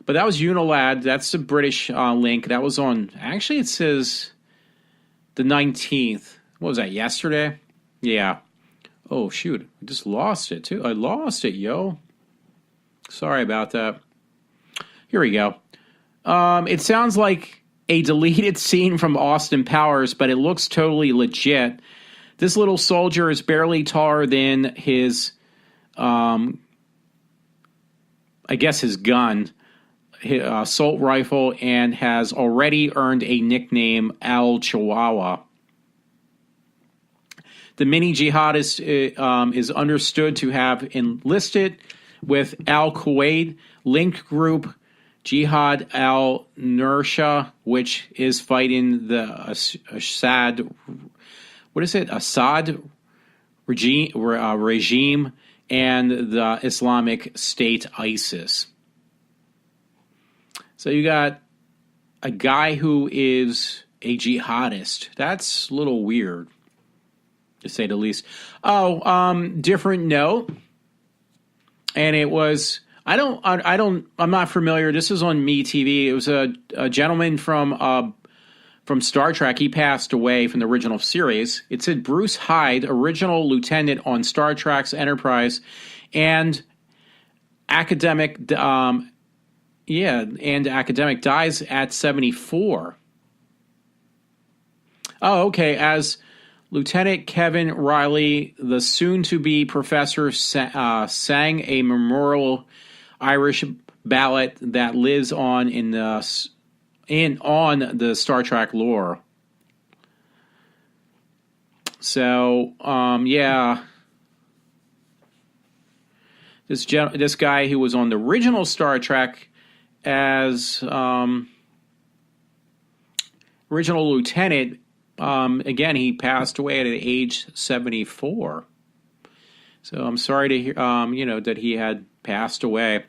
But that was Unilad. That's the British link. That was on, actually it says the 19th. What was that, yesterday? Yeah. Oh, shoot. I just lost it, too. I lost it, yo. Sorry about that. Here we go. It sounds like a deleted scene from Austin Powers, but it looks totally legit. This little soldier is barely taller than his, I guess his gun, his assault rifle, and has already earned a nickname, Al Chihuahua. The mini jihadist is understood to have enlisted with Al Qaeda linked group Jihad al-Nusra, which is fighting the Assad regime and the Islamic State ISIS. So you got a guy who is a jihadist. That's a little weird, to say the least. Different note. And it was, I'm not familiar. This is on MeTV. It was a gentleman from Star Trek. He passed away from the original series. It said Bruce Hyde, original lieutenant on Star Trek's Enterprise, and academic dies at 74. Oh, okay. As Lieutenant Kevin Riley, the soon-to-be professor, sang a memorial Irish ballad that lives on on the Star Trek lore. So, yeah, this guy who was on the original Star Trek as original lieutenant. Again, he passed away at age 74. So I'm sorry to hear, that he had passed away.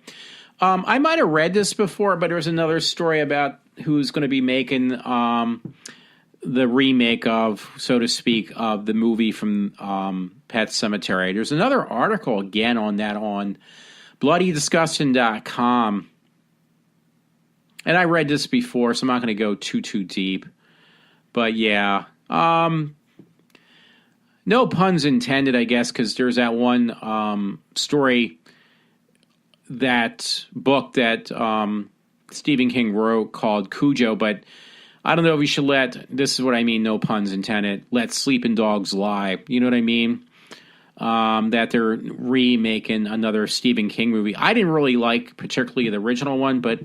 I might have read this before, but there's another story about who's going to be making the remake of, so to speak, of the movie from Pet Sematary. There's another article again on that on bloodydisgusting.com. And I read this before, so I'm not going to go too deep. But yeah, no puns intended, I guess, because there's that one story, that book that Stephen King wrote called Cujo. But I don't know if you should this is what I mean, no puns intended, let sleeping dogs lie. You know what I mean? that they're remaking another Stephen King movie. I didn't really like particularly the original one, but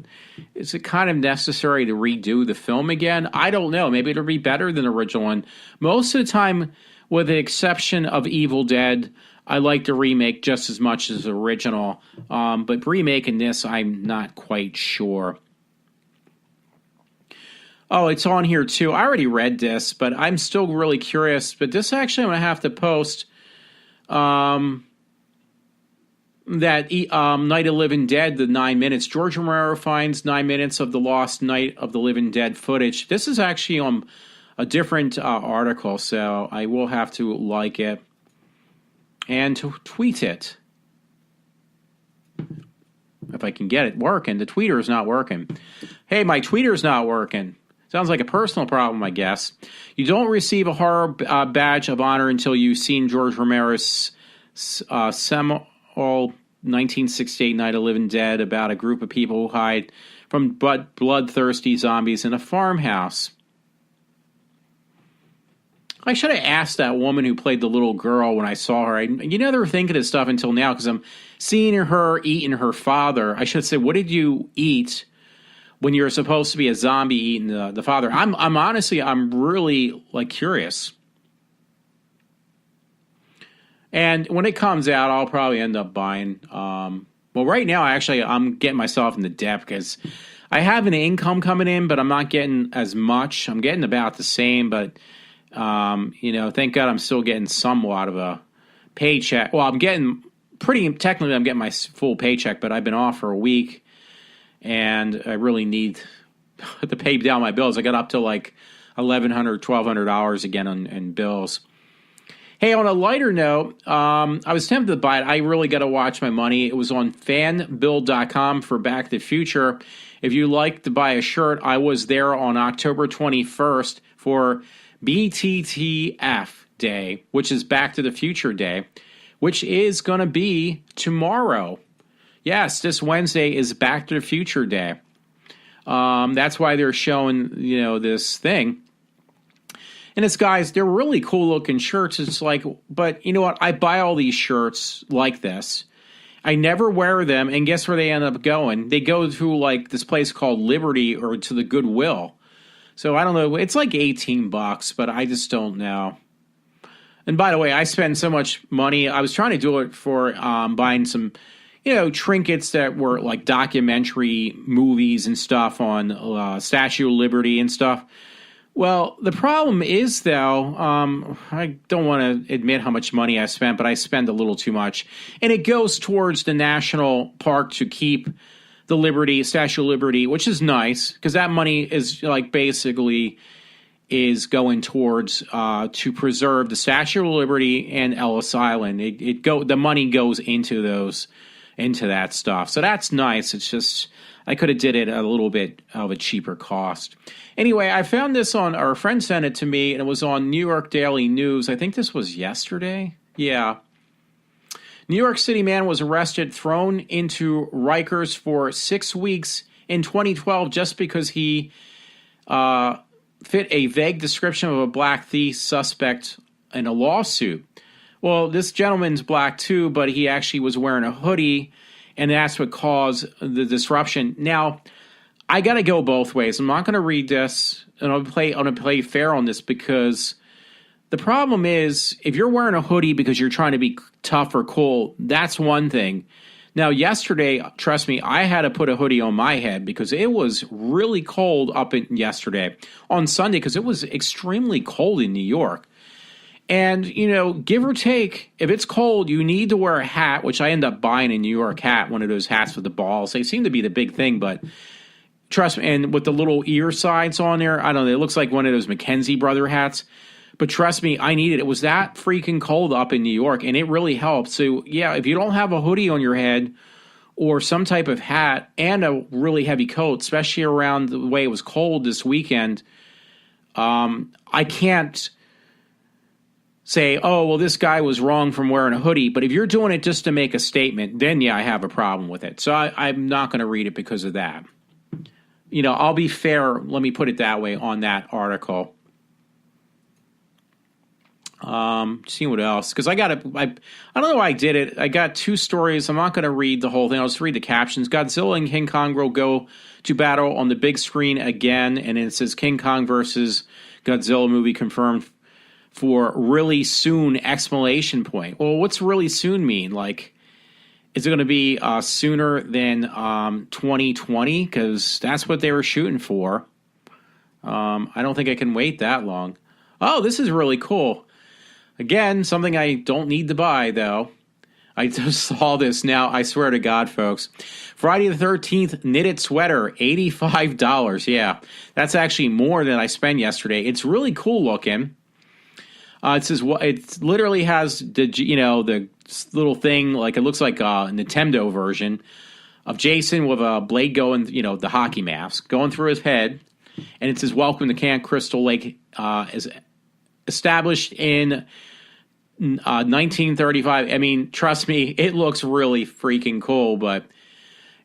is it kind of necessary to redo the film again? I don't know. Maybe it'll be better than the original one. Most of the time, with the exception of Evil Dead, I like the remake just as much as the original. But remaking this, I'm not quite sure. Oh, it's on here too. I already read this, but I'm still really curious. But this actually I'm going to have to post that Night of the Living Dead, the 9 minutes. George Romero finds 9 minutes of the lost Night of the Living Dead footage. This is actually on a different article, so I will have to like it and to tweet it. If I can get it working. The tweeter is not working. Hey, my tweeter's not working. Sounds like a personal problem, I guess. You don't receive a horror badge of honor until you've seen George Romero's seminal 1968 Night of the Living Dead about a group of people who hide from bloodthirsty zombies in a farmhouse. I should have asked that woman who played the little girl when I saw her. You never think of this stuff until now because I'm seeing her eating her father. I should say, what did you eat when you're supposed to be a zombie eating the father? I'm honestly, I'm really curious. And when it comes out, I'll probably end up buying. Well, right now, I'm getting myself in the debt because I have an income coming in, but I'm not getting as much. I'm getting about the same, but thank God I'm still getting somewhat of a paycheck. Well, I'm getting technically I'm getting my full paycheck, but I've been off for a week and I really need to pay down my bills. I got up to like $1,100, $1,200 again in bills. Hey, on a lighter note, I was tempted to buy it. I really got to watch my money. It was on fanbuild.com for Back to the Future. If you like to buy a shirt, I was there on October 21st for BTTF Day, which is Back to the Future Day, which is going to be tomorrow. Yes, this Wednesday is Back to the Future Day. That's why they're showing, this thing. And it's, guys, they're really cool looking shirts. It's like, but you know what? I buy all these shirts like this. I never wear them. And guess where they end up going? They go to this place called Liberty or to the Goodwill. So I don't know. It's like $18, but I just don't know. And by the way, I spend so much money. I was trying to do it for buying some, trinkets that were like documentary movies and stuff on Statue of Liberty and stuff. Well, the problem is, though, I don't want to admit how much money I spent, but I spend a little too much. And it goes towards the national park to keep the Statue of Liberty, which is nice because that money is basically is going towards to preserve the Statue of Liberty and Ellis Island. The money goes into that stuff. So that's nice. It's just I could have did it a little bit of a cheaper cost. Anyway, I found this our friend sent it to me, and it was on New York Daily News. I think this was yesterday. Yeah. New York City man was arrested, thrown into Rikers for 6 weeks in 2012 just because he fit a vague description of a black thief suspect in a lawsuit. Well, this gentleman's black too, but he actually was wearing a hoodie, and that's what caused the disruption. Now, I got to go both ways. I'm not going to read this, and I'm going to play fair on this because the problem is if you're wearing a hoodie because you're trying to be tough or cool, that's one thing. Now, yesterday, trust me, I had to put a hoodie on my head because it was really cold yesterday. On Sunday, because it was extremely cold in New York. And, give or take, if it's cold, you need to wear a hat, which I end up buying a New York hat, one of those hats with the balls. They seem to be the big thing, but trust me, and with the little ear sides on there, I don't know, it looks like one of those Mackenzie brother hats. But trust me, I need it. It was that freaking cold up in New York, and it really helped. So, yeah, if you don't have a hoodie on your head or some type of hat and a really heavy coat, especially around the way it was cold this weekend, I can't say, oh, well, this guy was wrong from wearing a hoodie. But if you're doing it just to make a statement, then, yeah, I have a problem with it. So I'm not going to read it because of that. I'll be fair, let me put it that way, on that article. See what else, because I don't know why I did it. I got two stories. I'm not going to read the whole thing. I'll just read the captions. Godzilla and King Kong will go to battle on the big screen again, and it says King Kong versus Godzilla movie confirmed for really soon, exclamation point. Well, what's really soon mean? Like, is it going to be sooner than 2020? Because that's what they were shooting for. I don't think I can wait that long. Oh, this is really cool. Again, something I don't need to buy, though. I just saw this now. I swear to God, folks. Friday the 13th knitted sweater, $85. Yeah, that's actually more than I spent yesterday. It's really cool looking. It says it literally has the little thing, like it looks like a Nintendo version of Jason with a blade going, the hockey mask going through his head, and it says "Welcome to Camp Crystal Lake." Is established in 1935. I mean, trust me, it looks really freaking cool, but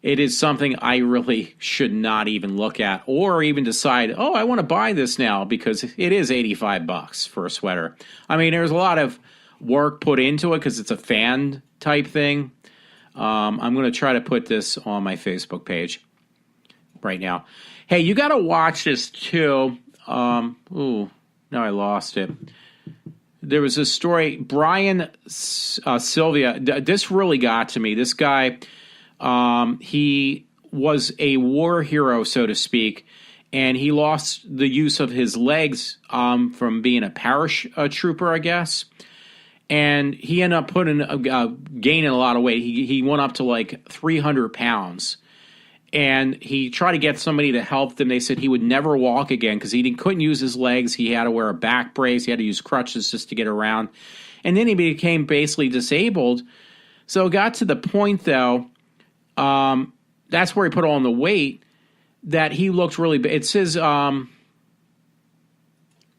it is something I really should not even look at or even decide, oh, I want to buy this now, because it is $85 for a sweater. I mean, there's a lot of work put into it because it's a fan type thing. I'm going to try to put this on my Facebook page right now. Hey, you got to watch this too. Now I lost it. There was a story, Brian Sylvia. This really got to me. This guy, he was a war hero, so to speak, and he lost the use of his legs from being a paratrooper, I guess. And he ended up gaining a lot of weight. He went up to like 300 pounds. And he tried to get somebody to help them. They said he would never walk again because he couldn't use his legs. He had to wear a back brace. He had to use crutches just to get around. And then he became basically disabled. So it got to the point, though, that's where he put on the weight, that he looked really bad. It says, let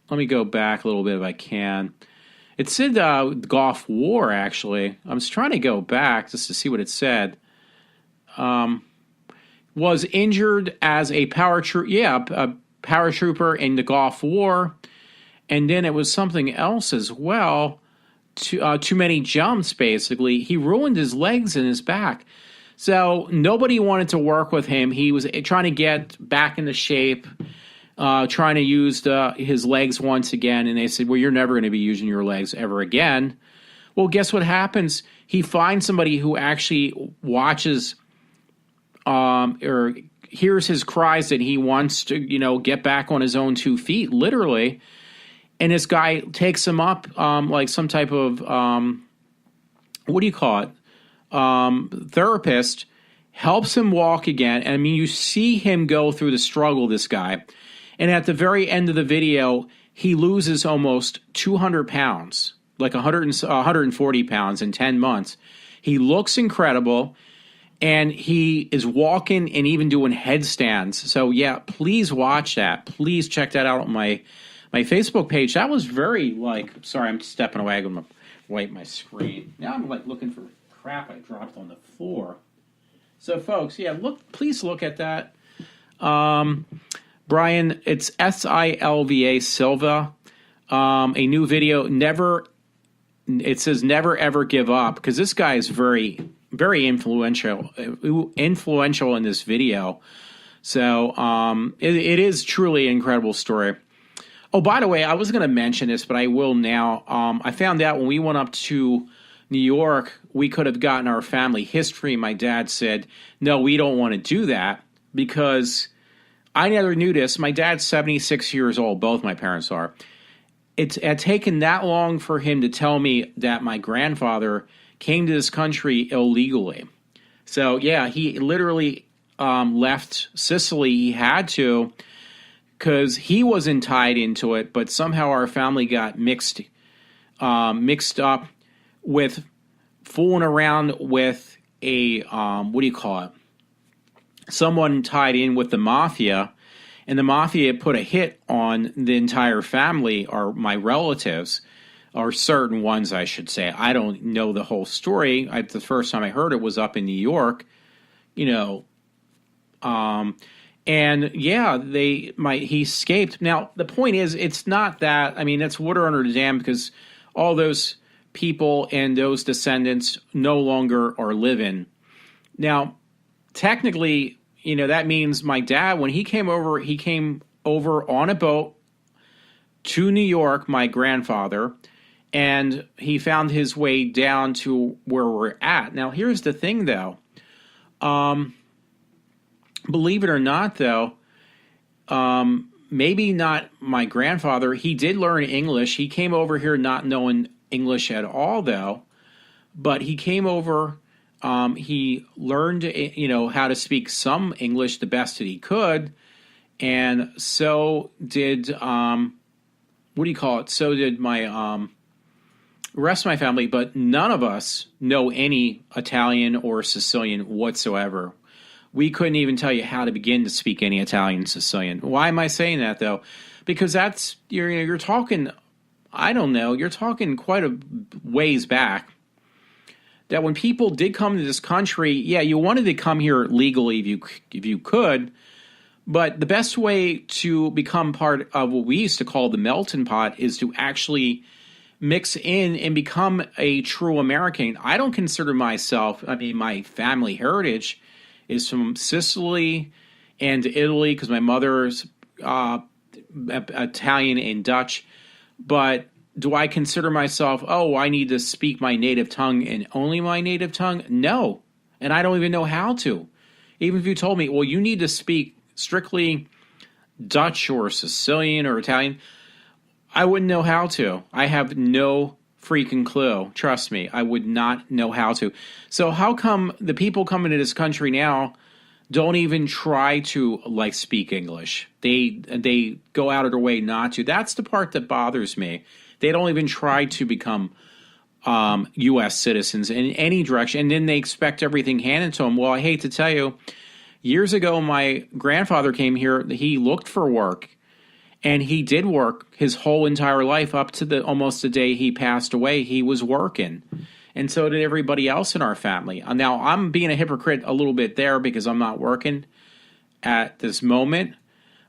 me go back a little bit if I can. It said Gulf War, actually. I'm just trying to go back just to see what it said. Was injured as a paratrooper in the Gulf War, and then it was something else as well. Too many jumps, basically. He ruined his legs and his back. So nobody wanted to work with him. He was trying to get back into shape, trying to use his legs once again, and they said, well, you're never going to be using your legs ever again. Well, guess what happens? He finds somebody who actually watches or hears his cries that he wants to, get back on his own 2 feet, literally. And this guy takes him up like some type of, what do you call it? Therapist, helps him walk again. And I mean, you see him go through the struggle, this guy. And at the very end of the video, he loses almost 200 pounds, like 140 pounds in 10 months. He looks incredible. And he is walking and even doing headstands. So, yeah, please watch that. Please check that out on my Facebook page. That was very, sorry, I'm stepping away. I'm going to wipe my screen. Now I'm, looking for crap I dropped on the floor. So, folks, yeah, please look at that. Brian, it's Silva Silva. A new video, it says never ever give up, because this guy is very influential in this video. So it is truly an incredible story. Oh, by the way, I was going to mention this, but I will now. I found out when we went up to New York, we could have gotten our family history. My dad said, no, we don't want to do that, because I never knew this. My dad's 76 years old. Both my parents are. It had taken that long for him to tell me that my grandfather came to this country illegally. So, yeah, he literally left Sicily. He had to, because he wasn't tied into it, but somehow our family got mixed up with fooling around with a, someone tied in with the mafia, and the mafia put a hit on the entire family, or my relatives, or certain ones, I should say. I don't know the whole story. The first time I heard it was up in New York, and yeah, he escaped. Now, the point is, it's not that, I mean, that's water under the dam, because all those people and those descendants no longer are living. Now, technically, that means my dad, when he came over on a boat to New York, my grandfather, and he found his way down to where we're at. Now, here's the thing, though. Believe it or not, though, maybe not my grandfather. He did learn English. He came over here not knowing English at all, though. But he came over. He learned, how to speak some English the best that he could. And so did, So did my rest of my family. But none of us know any Italian or Sicilian whatsoever. We couldn't even tell you how to begin to speak any Italian, Sicilian. Why am I saying that, though? Because you're talking, I don't know, you're talking quite a ways back. That when people did come to this country, yeah, you wanted to come here legally if you could, but the best way to become part of what we used to call the melting pot is to actually mix in and become a true American. I don't consider myself, my family heritage is from Sicily and Italy because my mother's Italian and Dutch. But do I consider myself, I need to speak my native tongue and only my native tongue? No. And I don't even know how to. Even if you told me, well, you need to speak strictly Dutch or Sicilian or Italian, I wouldn't know how to. I have no freaking clue. Trust me, I would not know how to. So how come the people coming to this country now don't even try to speak English? They go out of their way not to. That's the part that bothers me. They don't even try to become U.S. citizens in any direction, and then they expect everything handed to them. Well, I hate to tell you, years ago, my grandfather came here. He looked for work. And he did work his whole entire life up to almost the day he passed away. He was working. And so did everybody else in our family. Now, I'm being a hypocrite a little bit there because I'm not working at this moment.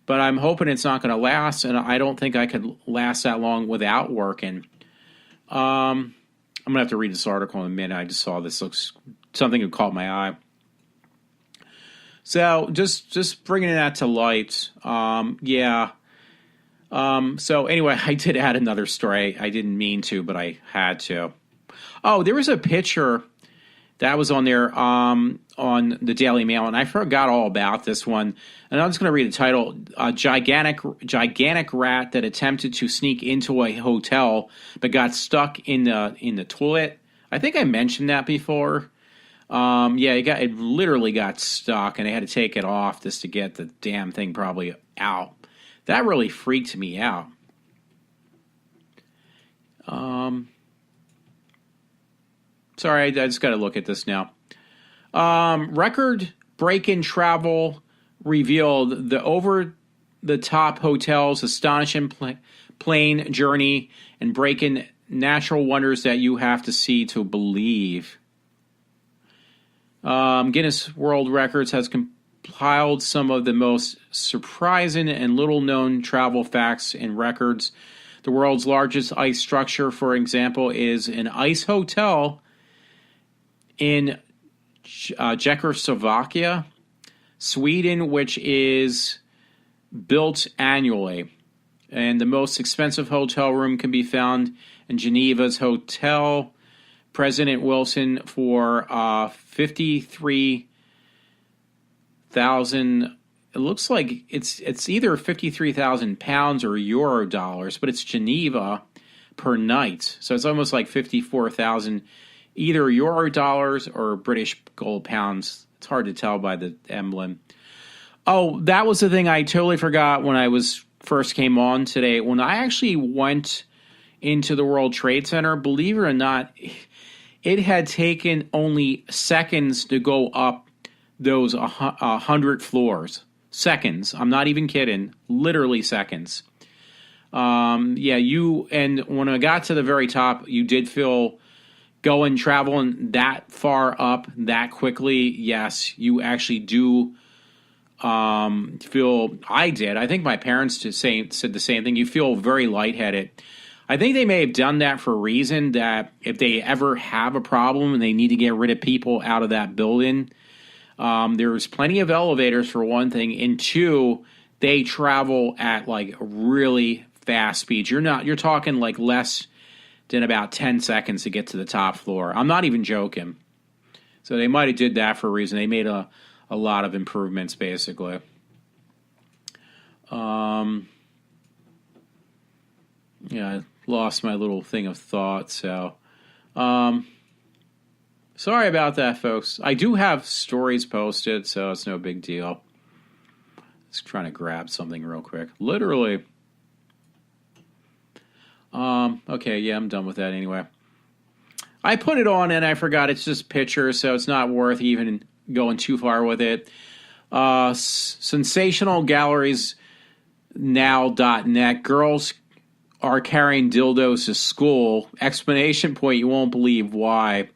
But I'm hoping it's not going to last. And I don't think I could last that long without working. I'm going to have to read this article in a minute. I just saw this. Looks something that caught my eye. So just bringing that to light. Yeah. So anyway, I did add another story. I didn't mean to, but I had to. Oh, there was a picture that was on there on the Daily Mail, and I forgot all about this one. And I'm just going to read the title: "A gigantic rat that attempted to sneak into a hotel but got stuck in the toilet." I think I mentioned that before. Yeah, it literally got stuck, and they had to take it off just to get the damn thing probably out. That really freaked me out. Sorry, I just got to look at this now. Record-breaking travel revealed the over-the-top hotel's astonishing plane journey and breaking natural wonders that you have to see to believe. Guinness World Records has compiled some of the most surprising and little-known travel facts and records. The world's largest ice structure, for example, is an ice hotel in Czechoslovakia, Sweden, which is built annually. And the most expensive hotel room can be found in Geneva's Hotel President Wilson for 53,000. It looks like it's either 53,000 pounds or euro dollars, but it's Geneva per night. So it's almost like 54,000 either euro dollars or British gold pounds. It's hard to tell by the emblem. Oh, that was the thing I totally forgot when I first came on today. When I actually went into the World Trade Center, believe it or not, it had taken only seconds to go up those 100 floors. Seconds. I'm not even kidding. Literally seconds. And when I got to the very top, you did feel traveling that far up that quickly. Yes, you actually do feel. I did. I think my parents said the same thing. You feel very lightheaded. I think they may have done that for a reason that if they ever have a problem and they need to get rid of people out of that building, there's plenty of elevators for one thing, and two, they travel at like really fast speeds. You're talking like less than about 10 seconds to get to the top floor. I'm not even joking. So they might have did that for a reason. They made a lot of improvements, basically. Yeah, I lost my little thing of thought, so sorry about that, folks. I do have stories posted, so it's no big deal. Just trying to grab something real quick. Literally. Okay, yeah, I'm done with that anyway. I put it on and I forgot it's just pictures, so it's not worth even going too far with it. Sensationalgalleriesnow.net. Girls are carrying dildos to school. Explanation point, you won't believe why.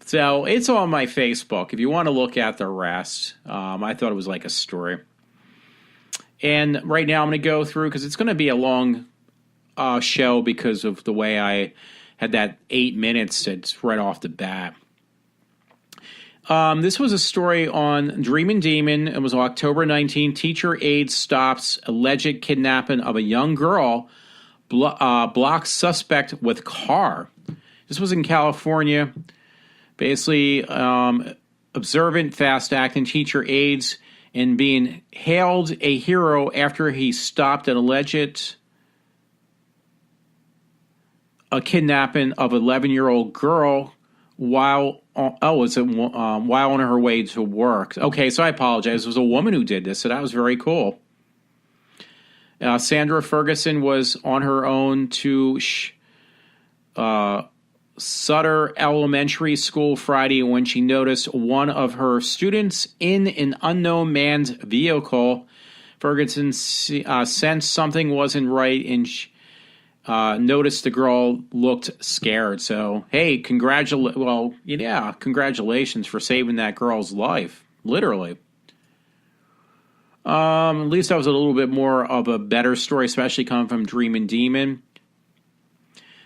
So it's on my Facebook if you want to look at the rest. I thought it was like a story. And right now I'm going to go through, because it's going to be a long show because of the way I had that 8 minutes that's right off the bat. This was a story on Dreamin' Demon. It was October 19. Teacher aide stops alleged kidnapping of a young girl. Blocks suspect with car. This was in California. Basically, observant, fast-acting teacher aides in being hailed a hero after he stopped an alleged kidnapping of an 11-year-old girl while on her way to work. Okay, so I apologize. It was a woman who did this, so that was very cool. Sandra Ferguson was on her own to Sutter Elementary School Friday when she noticed one of her students in an unknown man's vehicle. Ferguson sensed something wasn't right and noticed the girl looked scared. So, hey, congratulations for saving that girl's life, literally. At least that was a little bit more of a better story, especially coming from Dreamin' Demon.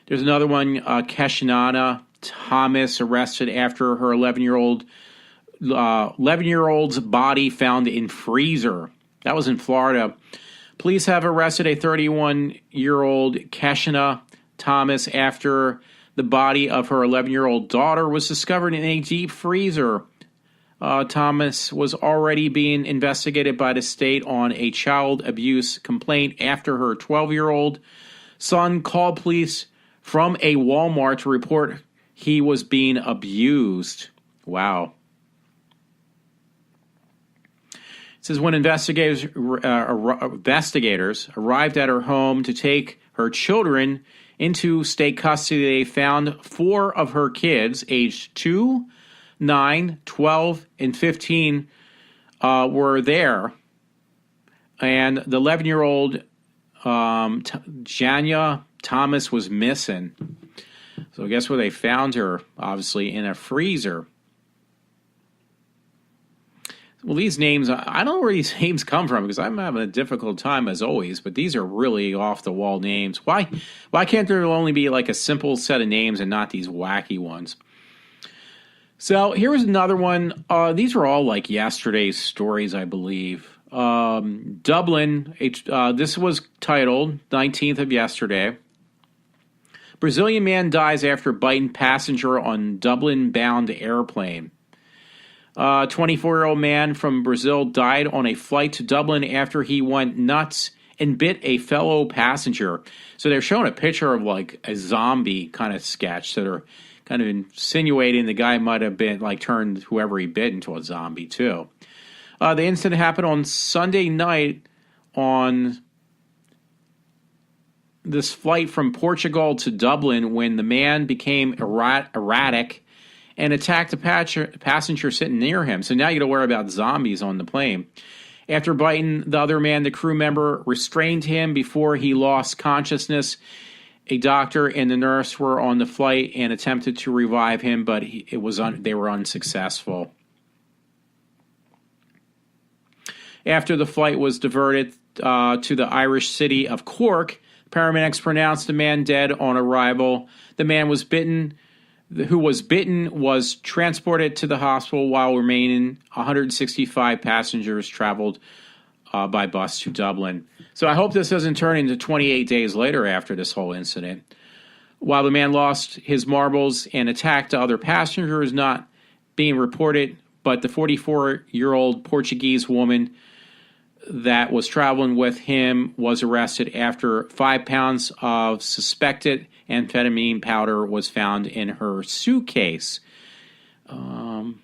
There's another one, Keshanana Thomas arrested after her 11-year-old's body found in freezer. That was in Florida. Police have arrested a 31-year-old Keshana Thomas after the body of her 11-year-old daughter was discovered in a deep freezer. Thomas was already being investigated by the state on a child abuse complaint after her 12-year-old son called police from a Walmart to report he was being abused. Wow. It says when investigators arrived at her home to take her children into state custody, they found 4 of her kids, aged 2, 9, 12, and 15 were there. And the 11-year-old Janya Thomas was missing. So guess where they found her? Obviously in a freezer. Well, these names, I don't know where these names come from because I'm having a difficult time as always, but these are really off-the-wall names. Why can't there only be like a simple set of names and not these wacky ones? So here was another one. These were all like yesterday's stories, I believe. Dublin, this was titled 19th of yesterday. Brazilian man dies after biting passenger on Dublin-bound airplane. 24-year-old man from Brazil died on a flight to Dublin after he went nuts and bit a fellow passenger. So they're showing a picture of like a zombie kind of sketch. So they're kind of insinuating the guy might have been like turned whoever he bit into a zombie too. The incident happened on Sunday night on this flight from Portugal to Dublin when the man became erratic and attacked a passenger sitting near him. So now you don't worry about zombies on the plane. After biting the other man, the crew member restrained him before he lost consciousness. A doctor and the nurse were on the flight and attempted to revive him, but they were unsuccessful. After the flight was diverted to the Irish city of Cork, Paramedics pronounced the man dead on arrival. The man who was bitten was transported to the hospital while remaining 165 passengers traveled by bus to Dublin. So I hope this doesn't turn into 28 days later after this whole incident. While the man lost his marbles and attacked other passengers, not being reported, but the 44-year-old Portuguese woman that was traveling with him was arrested after 5 pounds of suspected amphetamine powder was found in her suitcase. Trying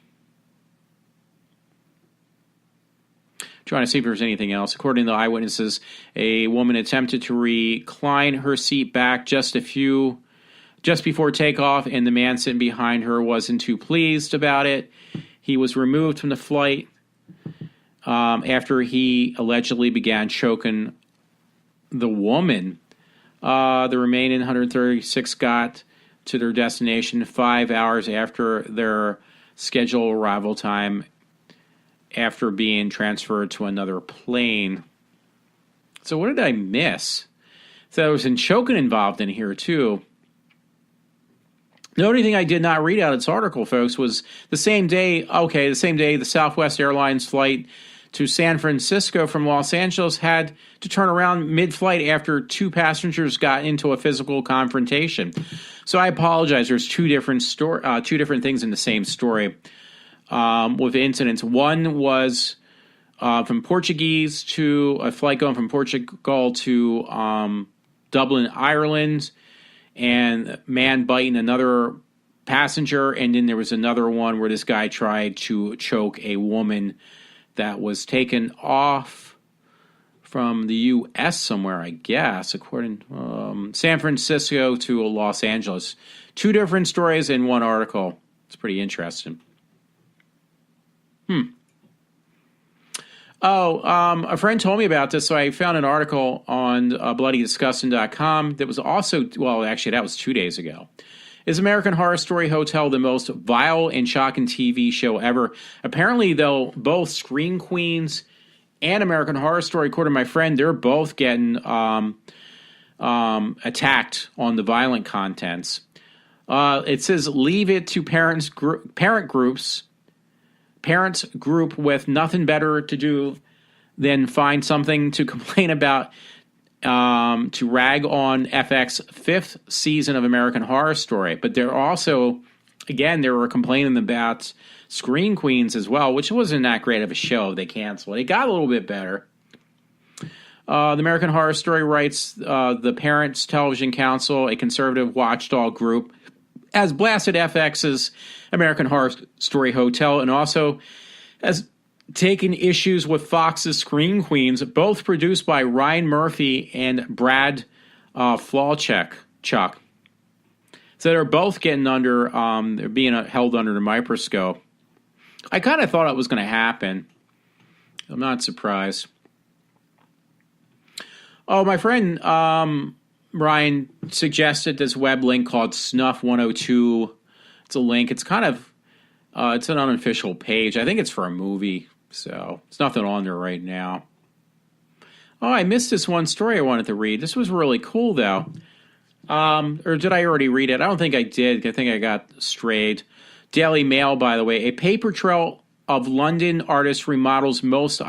to see if there's anything else. According to eyewitnesses, a woman attempted to recline her seat back just before takeoff, and the man sitting behind her wasn't too pleased about it. He was removed from the flight after he allegedly began choking the woman. The remaining 136 got to their destination 5 hours after their scheduled arrival time after being transferred to another plane. So what did I miss? So there was some choking involved in here too. The only thing I did not read out of this article, folks, was the same day, the Southwest Airlines flight to San Francisco from Los Angeles had to turn around mid-flight after 2 passengers got into a physical confrontation. So I apologize. There's two different things in the same story with incidents. One was from Portuguese to a flight going from Portugal to Dublin, Ireland, and man biting another passenger. And then there was another one where this guy tried to choke a woman that was taken off from the U.S. somewhere, I guess, according San Francisco to Los Angeles. 2 different stories in one article. It's pretty interesting. A friend told me about this, so I found an article on bloodydisgusting.com that was also, well, actually, that was 2 days ago. Is American Horror Story Hotel the most vile and shocking TV show ever? Apparently, though, both Scream Queens and American Horror Story, according to my friend, they're both getting attacked on the violent contents. It says, leave it to parents group with nothing better to do than find something to complain about, to rag on FX's 5th season of American Horror Story. But they're also, again, they were complaining about Scream Queens as well, which wasn't that great of a show. They canceled. It got a little bit better. The American Horror Story writes, the Parents Television Council, a conservative watchdog group, has blasted FX's American Horror Story Hotel and also has taken issues with Fox's Scream Queens, both produced by Ryan Murphy and Brad Flawchuk. So they're both getting under, they're being held under the microscope. I kind of thought it was going to happen. I'm not surprised. Oh, my friend Ryan suggested this web link called Snuff 102. It's a link. It's kind of, it's an unofficial page. I think it's for a movie, so it's nothing on there right now. Oh, I missed this one story I wanted to read. This was really cool, though. Or did I already read it? I don't think I did. I think I got strayed. Daily Mail, by the way. A paper trail of London artists remodels most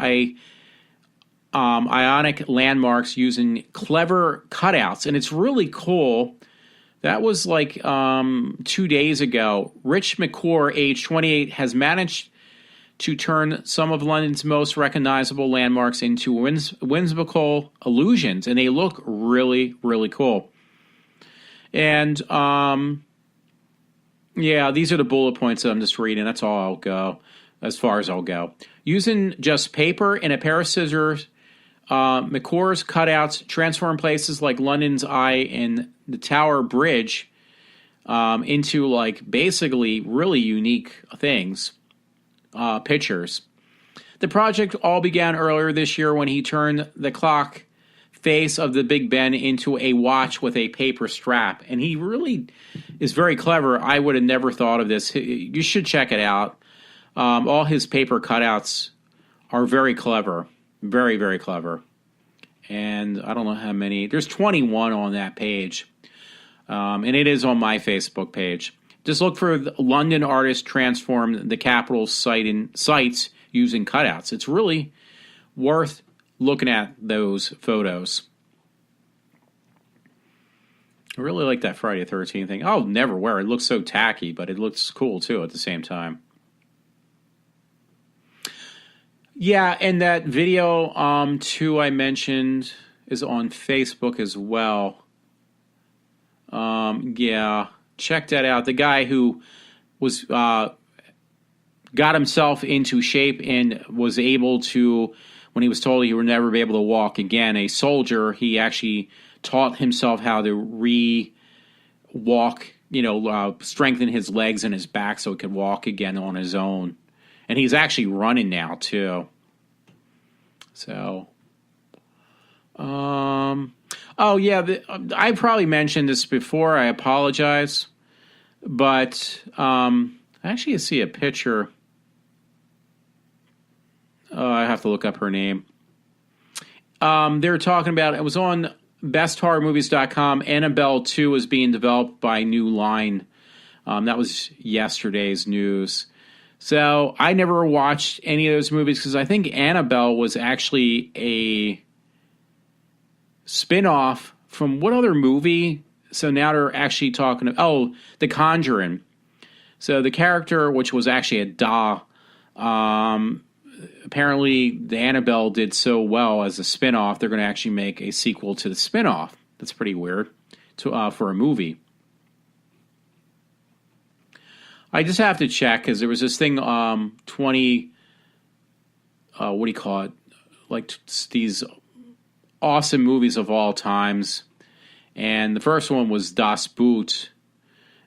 ionic landmarks using clever cutouts, and it's really cool. That was like 2 days ago. Rich McClure, age 28, has managed to turn some of London's most recognizable landmarks into whimsical illusions, and they look really, really cool. And yeah, these are the bullet points that I'm just reading. That's all I'll go, as far as I'll go. Using just paper and a pair of scissors, McClure's cutouts transform places like London's Eye and the Tower Bridge into like basically really unique things, pictures. The project all began earlier this year when he turned the clock face of the Big Ben into a watch with a paper strap. And he really is very clever. I would have never thought of this. You should check it out. All his paper cutouts are very clever. Very, very clever. and I don't know how many. There's 21 on that page, and it is on my Facebook page. Just look for the London artist transformed the Capitol sites using cutouts. It's really worth looking at those photos. I really like that Friday the 13th thing. I'll never wear it. It looks so tacky, but it looks cool, too, at the same time. Yeah, and that video, too, I mentioned is on Facebook as well. Yeah, check that out. The guy who was got himself into shape and was able to, when he was told he would never be able to walk again, a soldier, he actually taught himself how to walk, strengthen his legs and his back so he could walk again on his own. And he's actually running now, too. So, oh, yeah, I probably mentioned this before. I apologize. But I actually see a picture. I have to look up her name. They were talking about, it was on besthorrormovies.com. Annabelle 2 is being developed by New Line. That was yesterday's news. So I never watched any of those movies because I think Annabelle was actually a spin-off from what other movie? So now they're actually talking about, The Conjuring. So the character, which was actually a doll, apparently the Annabelle did so well as a spin-off, they're going to actually make a sequel to the spin-off. That's pretty weird for a movie. I just have to check because there was this thing, 20, what do you call it? Like these awesome movies of all times. And the first one was Das Boot,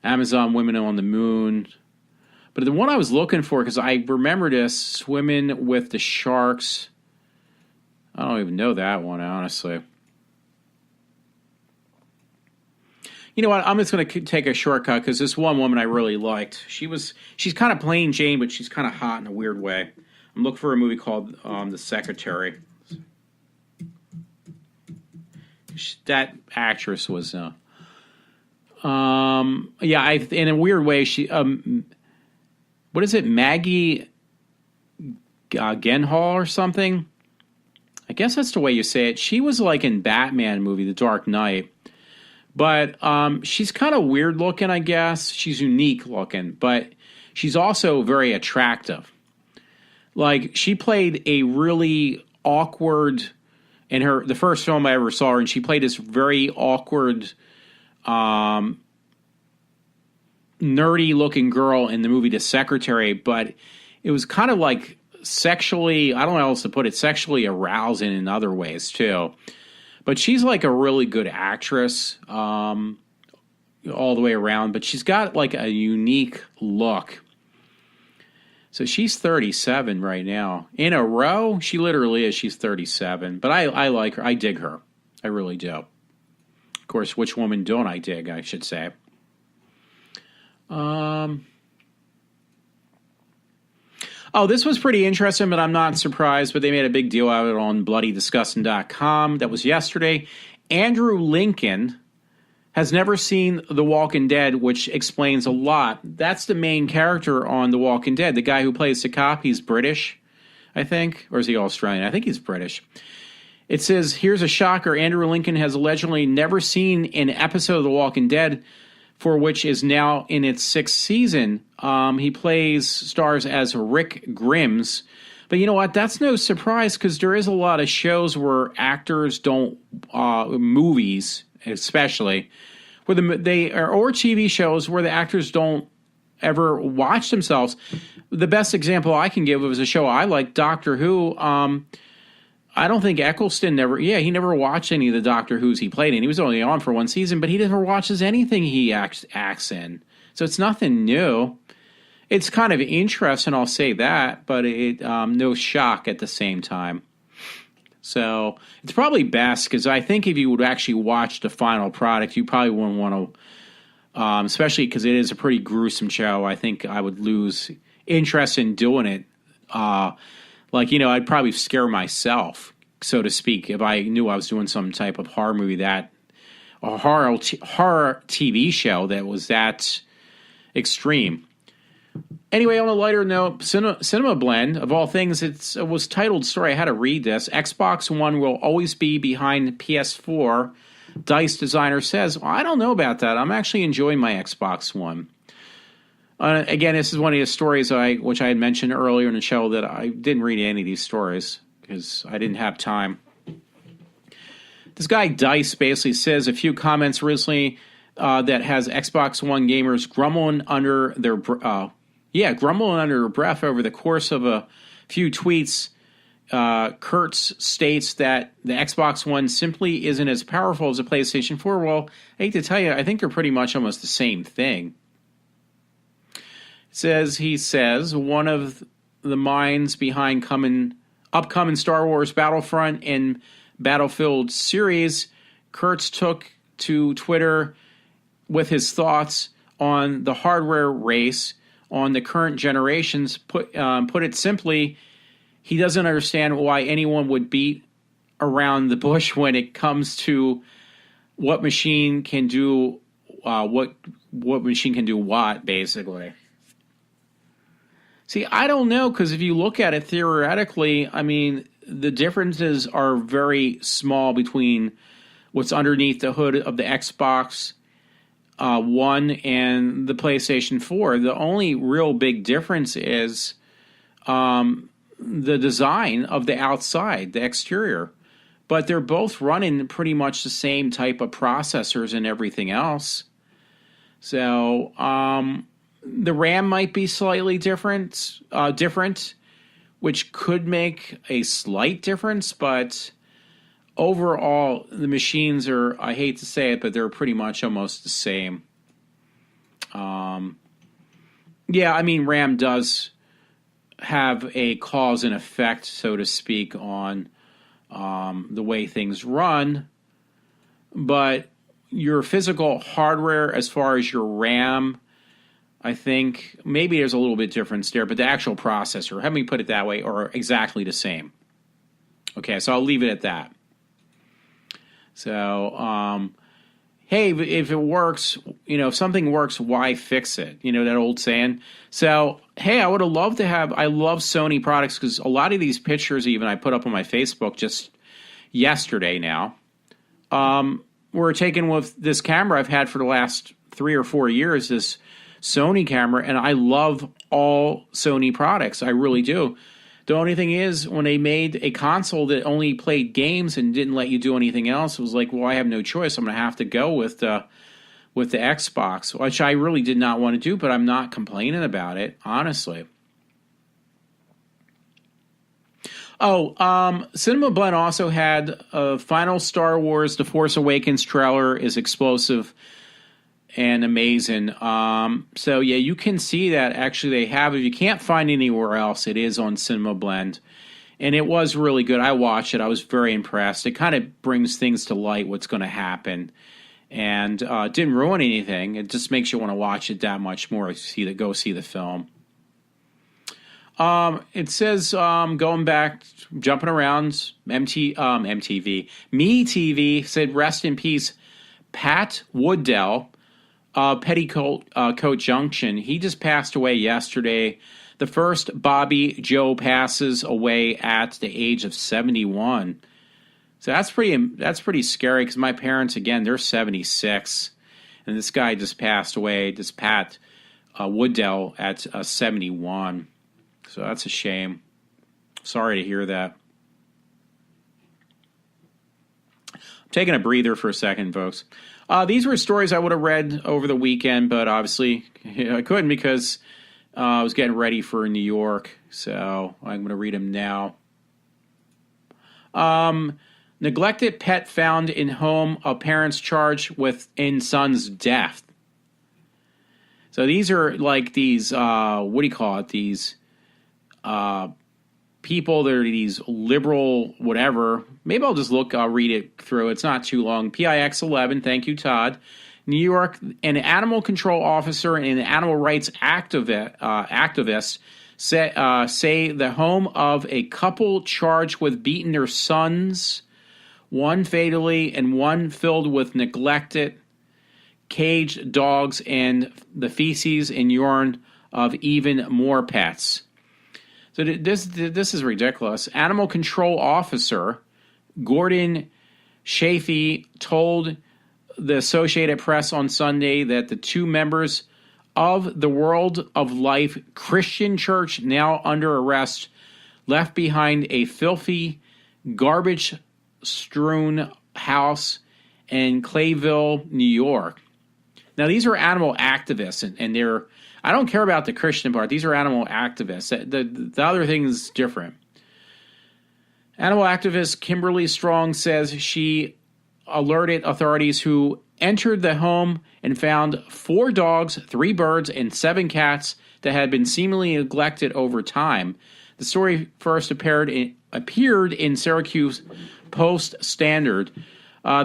Amazon Women on the Moon. But the one I was looking for, because I remember this, Swimming with the Sharks. I don't even know that one, honestly. You know what? I'm just going to take a shortcut because this one woman I really liked. She's kind of plain Jane, but she's kind of hot in a weird way. I'm looking for a movie called The Secretary. That actress was, in a weird way, she, what is it, Maggie Gyllenhaal or something? I guess that's the way you say it. She was like in Batman movie, The Dark Knight. But she's kind of weird looking, I guess. She's unique looking, but she's also very attractive. Like, she played a really awkward, in the first film I ever saw her, and she played this very awkward, nerdy-looking girl in the movie The Secretary, but it was kind of like sexually, I don't know how else to put it, sexually arousing in other ways, too. But she's like a really good actress all the way around. But she's got like a unique look. So she's 37 right now. In a row, she literally is. She's 37. But I like her. I dig her. I really do. Of course, which woman don't I dig, I should say. Oh, this was pretty interesting, but I'm not surprised. But they made a big deal out of it on BloodyDisgusting.com. That was yesterday. Andrew Lincoln has never seen The Walking Dead, which explains a lot. That's the main character on The Walking Dead. The guy who plays the cop, he's British, I think. Or is he Australian? I think he's British. It says, here's a shocker. Andrew Lincoln has allegedly never seen an episode of The Walking Dead, for which is now in its 6th season. He stars as Rick Grimes. But you know what? That's no surprise because there is a lot of shows where actors don't, movies especially, where or TV shows where the actors don't ever watch themselves. The best example I can give was a show I like, Doctor Who. I don't think Eccleston he never watched any of the Doctor Who's he played in. He was only on for one season, but he never watches anything he acts in. So it's nothing new. It's kind of interesting, I'll say that, but it no shock at the same time. So it's probably best because I think if you would actually watch the final product, you probably wouldn't want to, especially because it is a pretty gruesome show. I think I would lose interest in doing it. I'd probably scare myself so to speak, if I knew I was doing some type of horror movie a horror TV show that was that extreme. Anyway, on a lighter note, Cinema Blend, of all things, it was titled story. I had to read this. Xbox One will always be behind PS4. DICE designer says, well, I don't know about that. I'm actually enjoying my Xbox One. Again, this is one of the stories which I had mentioned earlier in the show that I didn't read any of these stories because I didn't have time. This guy DICE basically says a few comments recently that has Xbox One gamers grumbling under their breath over the course of a few tweets. Kurtz states that the Xbox One simply isn't as powerful as a PlayStation 4. Well, I hate to tell you, I think they're pretty much almost the same thing. He says one of the minds behind upcoming Star Wars Battlefront and Battlefield series, Kurtz took to Twitter with his thoughts on the hardware race on the current generations. Put it simply, he doesn't understand why anyone would beat around the bush when it comes to what machine can do what machine can do what, basically. See, I don't know, because if you look at it theoretically, I mean, the differences are very small between what's underneath the hood of the Xbox One and the PlayStation 4. The only real big difference is the design of the outside, the exterior. But they're both running pretty much the same type of processors and everything else. So the RAM might be slightly different, which could make a slight difference, but overall, the machines are, I hate to say it, but they're pretty much almost the same. Yeah, I mean, RAM does have a cause and effect, so to speak, on the way things run, but your physical hardware, as far as your RAM, I think maybe there's a little bit difference there, but the actual processor, let me put it that way, are exactly the same. Okay, so I'll leave it at that. So, hey, if it works, if something works, why fix it? That old saying. So, hey, I would have loved to I love Sony products because a lot of these pictures even I put up on my Facebook just yesterday now were taken with this camera I've had for the last 3 or 4 years, this Sony camera, and I love all Sony products. I really do. The only thing is, when they made a console that only played games and didn't let you do anything else, it was like, well, I have no choice. I'm going to have to go with the Xbox, which I really did not want to do, but I'm not complaining about it, honestly. Oh, Cinema Blend also had a final Star Wars The Force Awakens trailer is explosive and amazing. So, yeah, you can see that actually they have. If you can't find anywhere else, it is on Cinema Blend. And it was really good. I watched it. I was very impressed. It kind of brings things to light, what's going to happen. And it didn't ruin anything. It just makes you want to watch it that much more. Go see the film. It says, going back, jumping around, MTV. MeTV said, rest in peace, Pat Woodell, Petticoat Junction. He just passed away yesterday. The first Bobby Joe passes away at the age of 71. So that's pretty scary because my parents, again, they're 76. And this guy just passed away, this Pat Woodell, at 71. So that's a shame. Sorry to hear that. I'm taking a breather for a second, folks. These were stories I would have read over the weekend, but obviously I couldn't because I was getting ready for New York. So I'm going to read them now. Neglected pet found in home of parents charged with in son's death. So these are like these, what do you call it? These people, they're these liberal whatever. Maybe I'll just I'll read it through. It's not too long. PIX 11, thank you, Todd. New York, an animal control officer and an animal rights activist say the home of a couple charged with beating their sons, one fatally and one filled with neglected, caged dogs and the feces and urine of even more pets. So this is ridiculous. Animal control officer Gordon Chafee told the Associated Press on Sunday that the two members of the World of Life Christian Church, now under arrest, left behind a filthy, garbage-strewn house in Clayville, New York. Now, these are animal activists, and they're, I don't care about the Christian part. These are animal activists. The other thing is different. Animal activist Kimberly Strong says she alerted authorities who entered the home and found 4 dogs, 3 birds, and 7 cats that had been seemingly neglected over time. The story first appeared in Syracuse Post-Standard.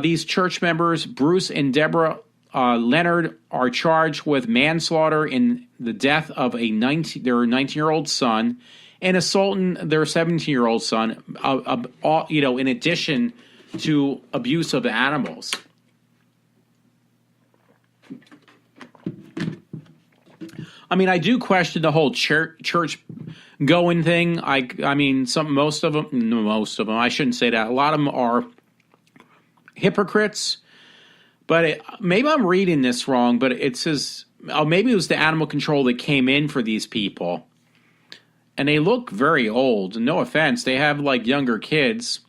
These church members, Bruce and Deborah Leonard, are charged with manslaughter in the death of their 19-year-old son and assaulting their 17-year-old son, in addition to abuse of animals. I mean, I do question the whole church going thing. Most of them, I shouldn't say that. A lot of them are hypocrites. But maybe I'm reading this wrong, but it says, maybe it was the animal control that came in for these people. And they look very old. No offense, they have like younger kids,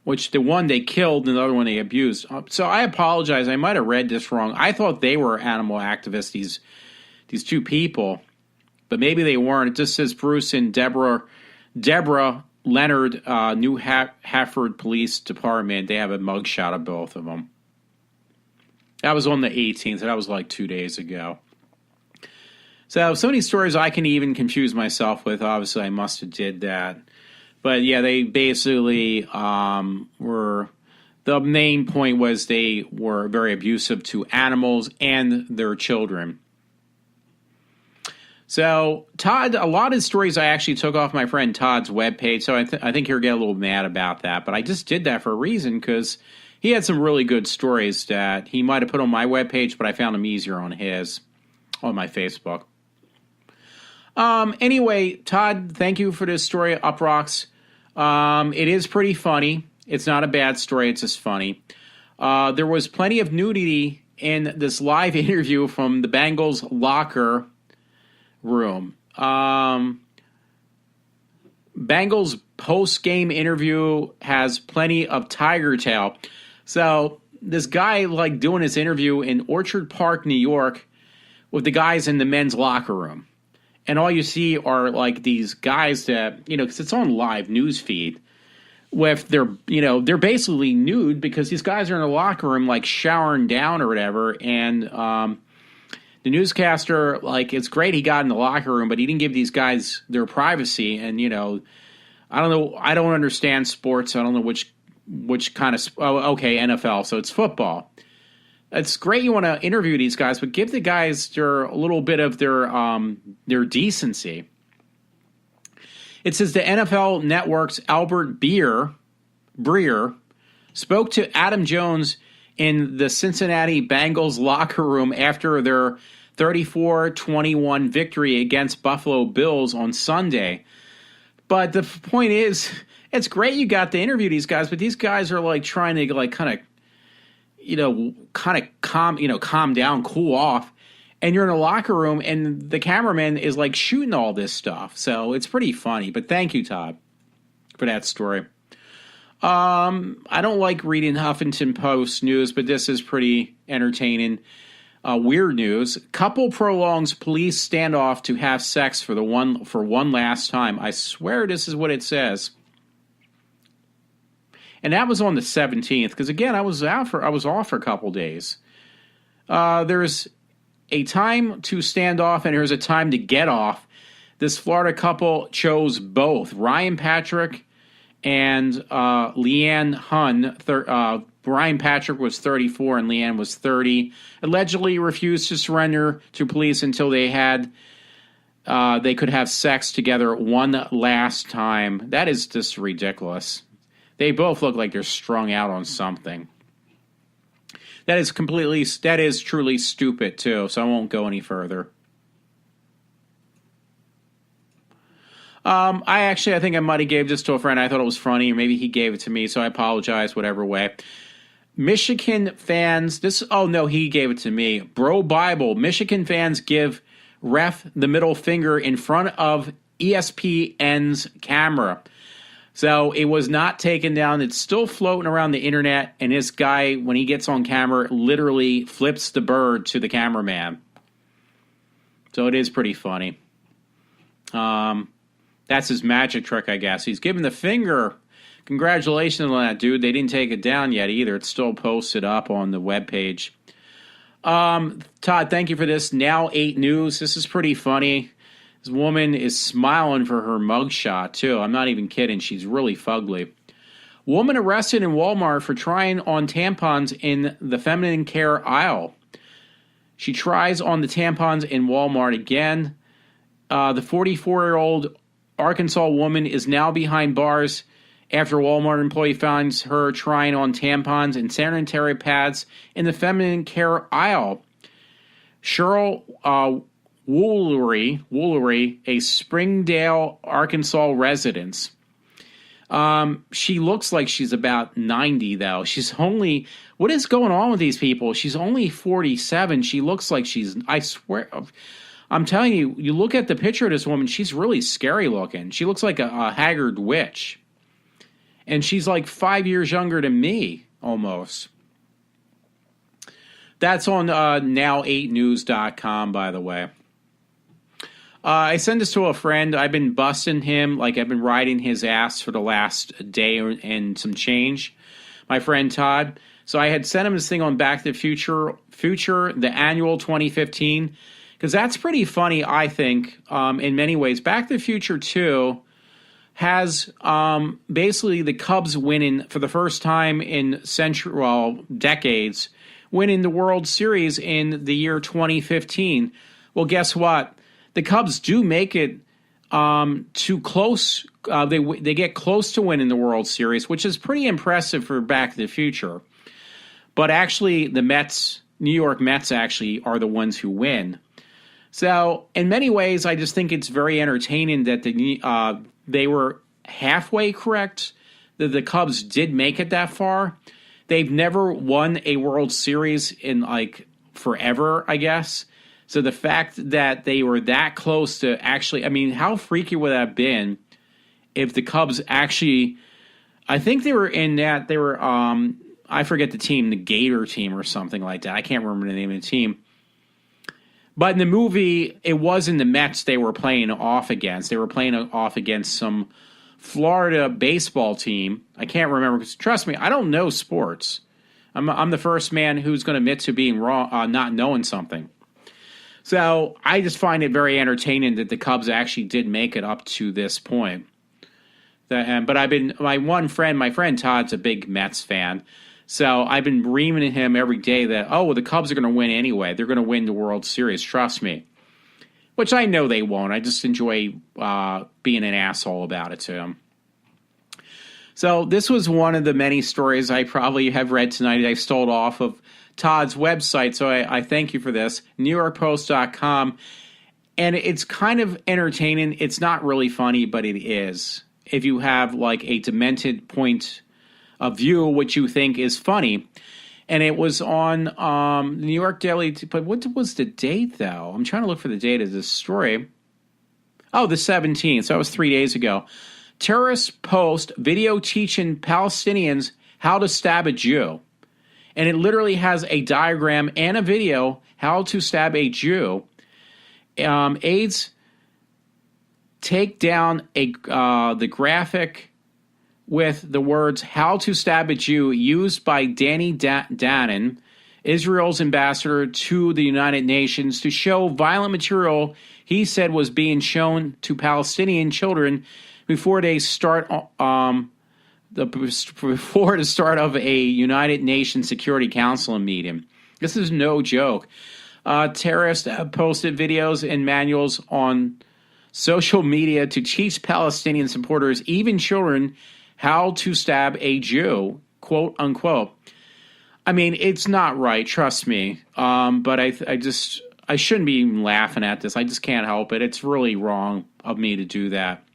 which the one they killed and the other one they abused. So I apologize. I might have read this wrong. I thought they were animal activists, these two people. But maybe they weren't. It just says Bruce and Deborah Leonard, New Hafford Police Department. They have a mugshot of both of them. That was on the 18th. That was like 2 days ago. So some of these stories I can even confuse myself with. Obviously, I must have did that. But yeah, they basically were. The main point was they were very abusive to animals and their children. So Todd, a lot of stories I actually took off my friend Todd's webpage. So I think he'll get a little mad about that. But I just did that for a reason because he had some really good stories that he might have put on my webpage, but I found them easier on my Facebook. Anyway, Todd, thank you for this story, Uprocks. It is pretty funny. It's not a bad story. It's just funny. There was plenty of nudity in this live interview from the Bengals locker room. Bengals post-game interview has plenty of tiger tail. So this guy doing his interview in Orchard Park, New York, with the guys in the men's locker room. And all you see are these guys that, because it's on live news feed, with they're basically nude because these guys are in the locker room showering down or whatever. And the newscaster, it's great he got in the locker room, but he didn't give these guys their privacy. And, I don't know. I don't understand sports. I don't know which kind of, NFL. So it's football. It's great you want to interview these guys, but give the guys a little bit of their decency. It says the NFL Network's Albert Breer spoke to Adam Jones in the Cincinnati Bengals locker room after their 34-21 victory against Buffalo Bills on Sunday. But the point is, it's great you got to interview these guys, but these guys are trying to calm down, cool off, and you're in a locker room, and the cameraman is shooting all this stuff. So it's pretty funny. But thank you, Todd, for that story. I don't like reading Huffington Post news, but this is pretty entertaining. Weird news. Couple prolongs police standoff to have sex for one last time. I swear this is what it says. And that was on the 17th, because again, I was off for a couple days. There's a time to stand off, and there's a time to get off. This Florida couple chose both. Ryan Patrick and Leanne Hunn. Ryan Patrick was 34 and Leanne was 30. Allegedly refused to surrender to police until they had they could have sex together one last time. That is just ridiculous. They both look like they're strung out on something. That is truly stupid, too, so I won't go any further. I think I might have gave this to a friend. I thought it was funny, or maybe he gave it to me, so I apologize, whatever way. Michigan fans, he gave it to me. Bro Bible, Michigan fans give ref the middle finger in front of ESPN's camera. So it was not taken down. It's still floating around the internet, and this guy, when he gets on camera, literally flips the bird to the cameraman. So it is pretty funny. That's his magic trick, I guess. He's giving the finger. Congratulations on that, dude. They didn't take it down yet either. It's still posted up on the webpage. Todd, thank you for this. Now 8 News. This is pretty funny. This woman is smiling for her mugshot, too. I'm not even kidding. She's really fugly. Woman arrested in Walmart for trying on tampons in the feminine care aisle. She tries on the tampons in Walmart again. The 44-year-old Arkansas woman is now behind bars after a Walmart employee finds her trying on tampons and sanitary pads in the feminine care aisle. Cheryl Woolery, a Springdale, Arkansas resident. She looks like she's about 90, though. What is going on with these people? She's only 47. She looks like I swear, I'm telling you, you look at the picture of this woman, she's really scary looking. She looks like a haggard witch. And she's like 5 years younger than me, almost. That's on now8news.com, by the way. I sent this to a friend. I've been busting him, like I've been riding his ass for the last day and some change. My friend Todd. So I had sent him this thing on Back to the Future, the annual 2015, because that's pretty funny, I think, in many ways. Back to the Future 2 has basically the Cubs winning for the first time in decades, winning the World Series in the year 2015. Well, guess what? The Cubs do make it too close. They get close to winning the World Series, which is pretty impressive for Back to the Future. But actually, the New York Mets, actually are the ones who win. So, in many ways, I just think it's very entertaining that they were halfway correct, that the Cubs did make it that far. They've never won a World Series in, like, forever, I guess. So the fact that they were that close to actually, I mean, how freaky would that have been if the Cubs actually, I think they were in that, they were, I forget the team, the Gator team or something like that. I can't remember the name of the team. But in the movie, it wasn't the Mets they were playing off against. They were playing off against some Florida baseball team. I can't remember, because trust me, I don't know sports. I'm the first man who's going to admit to being wrong, not knowing something. So I just find it very entertaining that the Cubs actually did make it up to this point. But my friend Todd's a big Mets fan. So I've been reaming at him every day that, the Cubs are going to win anyway. They're going to win the World Series, trust me. Which I know they won't. I just enjoy being an asshole about it to him. So this was one of the many stories I probably have read tonight. I stole off of Todd's website, so I thank you for this, NewYorkPost.com. And it's kind of entertaining. It's not really funny, but it is. If you have like a demented point of view, which you think is funny. And it was on the New York Daily. But what was the date, though? I'm trying to look for the date of this story. Oh, the 17th. So that was 3 days ago. Terrorists post video teaching Palestinians how to stab a Jew. And it literally has a diagram and a video how to stab a Jew. Aides take down the graphic with the words "How to Stab a Jew" used by Danny Danon, Israel's ambassador to the United Nations, to show violent material he said was being shown to Palestinian children before the start of a United Nations Security Council meeting. This is no joke. Terrorists have posted videos and manuals on social media to teach Palestinian supporters, even children, how to stab a Jew, quote unquote. I mean, it's not right, trust me. But I shouldn't be even laughing at this. I just can't help it. It's really wrong of me to do that.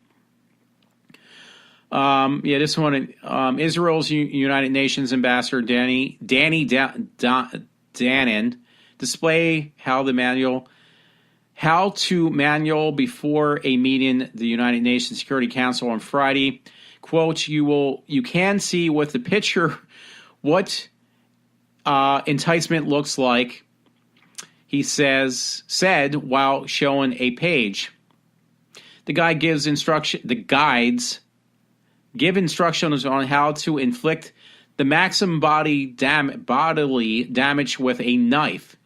This one, Israel's United Nations ambassador Danny Danon display how to manual before a meeting the United Nations Security Council on Friday. Quote, you can see with the picture what enticement looks like, he said while showing a page. The guides give instructions on how to inflict the maximum bodily damage with a knife.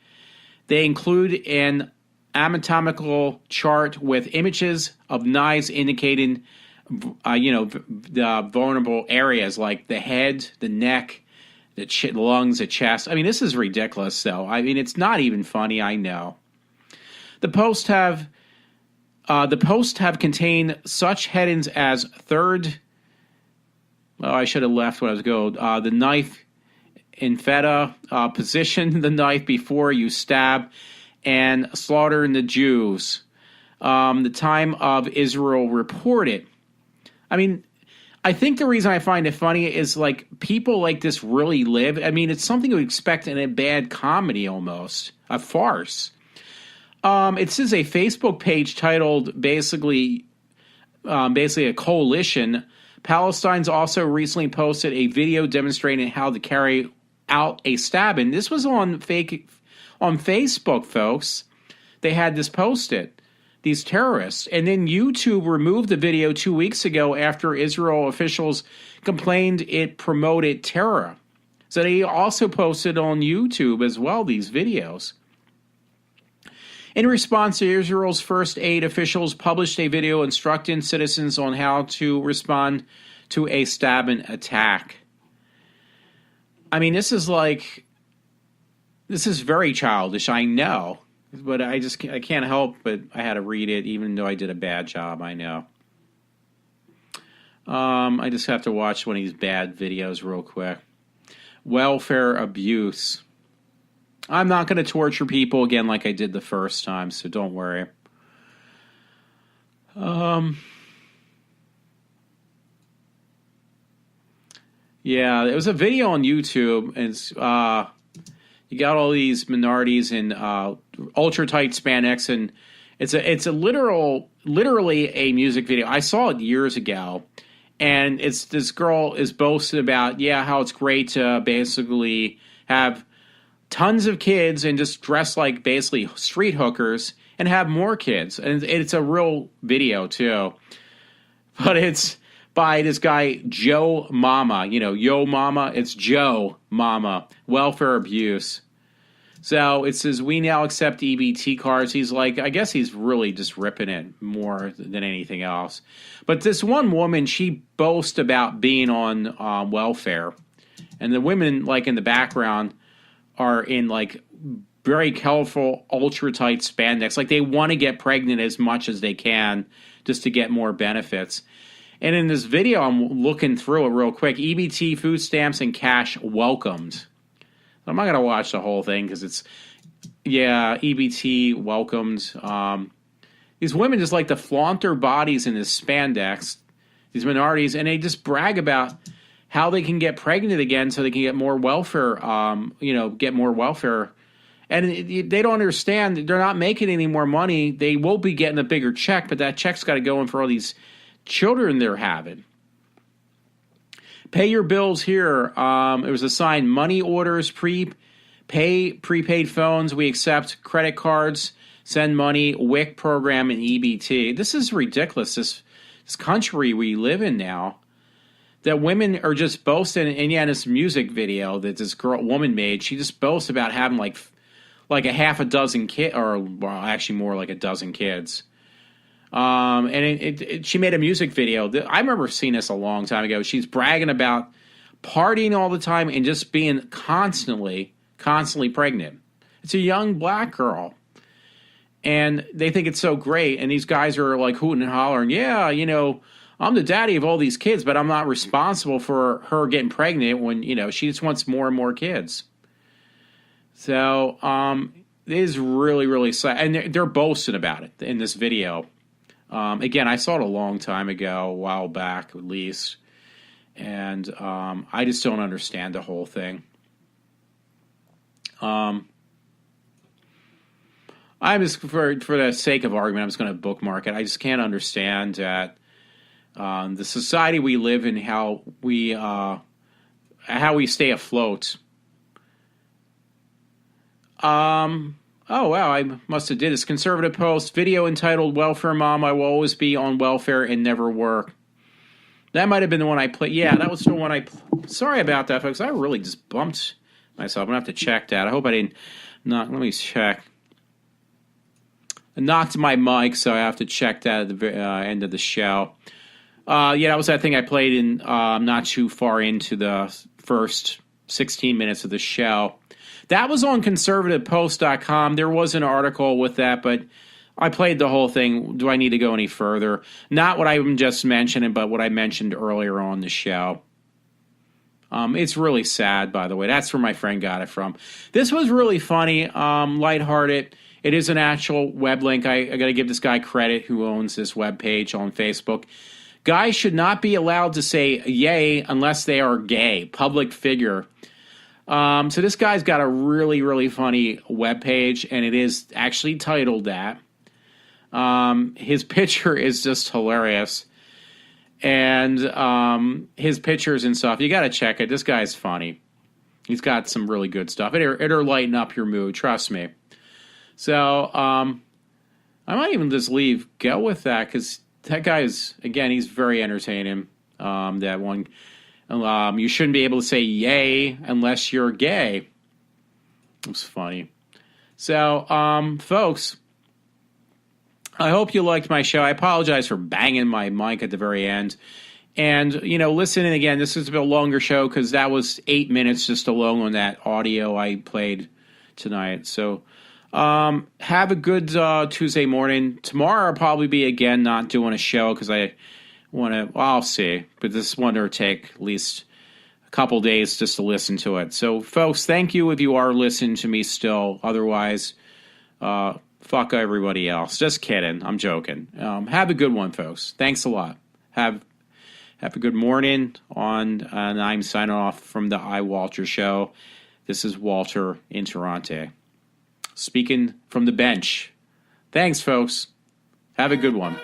They include an anatomical chart with images of knives indicating, the vulnerable areas like the head, the neck, the lungs, the chest. I mean, this is ridiculous, though. I mean, it's not even funny. I know. The posts have contained such headings as third. Oh, I should have left when I was going. The knife in feta, position the knife before you stab, and slaughter the Jews. The time of Israel reported. I mean, I think the reason I find it funny is like people like this really live. I mean, it's something you would expect in a bad comedy almost, a farce. It says a Facebook page titled basically a coalition. Palestine's also recently posted a video demonstrating how to carry out a stabbing. This was on Facebook, folks. They had this posted, these terrorists. And then YouTube removed the video 2 weeks ago after Israel officials complained it promoted terror. So they also posted on YouTube as well these videos. In response to Israel's first aid officials published a video instructing citizens on how to respond to a stabbing attack. I mean, this is very childish, I know. But I can't help but I had to read it, even though I did a bad job, I know. I just have to watch one of these bad videos real quick. Welfare abuse. I'm not going to torture people again like I did the first time, so don't worry. Yeah, there was a video on YouTube, and you got all these minorities in ultra tight spandex, and it's literally a music video. I saw it years ago, and it's this girl is boasting about how it's great to basically have tons of kids and just dress like basically street hookers and have more kids. And it's a real video too. But it's by this guy, Joe Mama. Yo Mama. It's Joe Mama. Welfare abuse. So it says, we now accept EBT cards. He's like, I guess he's really just ripping it more than anything else. But this one woman, she boasts about being on welfare. And the women, like in the background, are in like very colorful, ultra tight spandex. Like they want to get pregnant as much as they can just to get more benefits. And in this video, I'm looking through it real quick. EBT, food stamps, and cash welcomed. I'm not going to watch the whole thing because it's, EBT welcomed. These women just like to flaunt their bodies in this spandex, these minorities, and they just brag about how they can get pregnant again so they can get more welfare, get more welfare. And they don't understand that they're not making any more money. They will be getting a bigger check, but that check's got to go in for all these children they're having. Pay your bills here. It was a sign, money orders, prepaid phones. We accept credit cards, send money, WIC program, and EBT. This is ridiculous, this country we live in now. That women are just boasting, and this music video that this woman made, she just boasts about having like a half a dozen kids, or actually more like a dozen kids. And she made a music video. I remember seeing this a long time ago. She's bragging about partying all the time and just being constantly pregnant. It's a young black girl. And they think it's so great. And these guys are like hooting and hollering, yeah, you know, I'm the daddy of all these kids, but I'm not responsible for her getting pregnant when, you know, she just wants more and more kids. So it is really, really sad. And they're boasting about it in this video. Again, I saw it a long time ago, a while back at least. And I just don't understand the whole thing. I'm just, for the sake of argument, I'm just going to bookmark it. I just can't understand that the society we live in, how we stay afloat. Oh, wow, I must have did this. Conservative Post, video entitled Welfare Mom, I Will Always Be on Welfare and Never Work. That might have been the one I played. Yeah, that was the one I... Sorry about that, folks. I really just bumped myself. I'm going to have to check that. I hope I didn't... Let me check. I knocked my mic, so I have to check that at the end of the show. Yeah, that was that thing I played in not too far into the first 16 minutes of the show. That was on conservativepost.com. There was an article with that, but I played the whole thing. Do I need to go any further? Not what I'm just mentioning, but what I mentioned earlier on the show. It's really sad, by the way. That's where my friend got it from. This was really funny, lighthearted. It is an actual web link. I got to give this guy credit who owns this web page on Facebook. Guys should not be allowed to say yay unless they are gay, public figure. So this guy's got a really, really funny webpage, and it is actually titled that. His picture is just hilarious. And his pictures and stuff, you got to check it. This guy's funny. He's got some really good stuff. It'll lighten up your mood, trust me. So I might even just go with that, because that guy is, again, he's very entertaining. That one... you shouldn't be able to say yay unless you're gay. It was funny. So, folks, I hope you liked my show. I apologize for banging my mic at the very end. And, you know, listening again, this is a bit longer show because that was 8 minutes just alone on that audio I played tonight. So, have a good Tuesday morning. Tomorrow I'll probably be, again, not doing a show because I'll see, but this one will take at least a couple days just to listen to it. So, folks, thank you if you are listening to me still. Otherwise, fuck everybody else. Just kidding. I'm joking. Have a good one, folks. Thanks a lot. Have a good morning and I'm signing off from the iWalter Show. This is Walter in Toronto, speaking from the bench. Thanks, folks. Have a good one.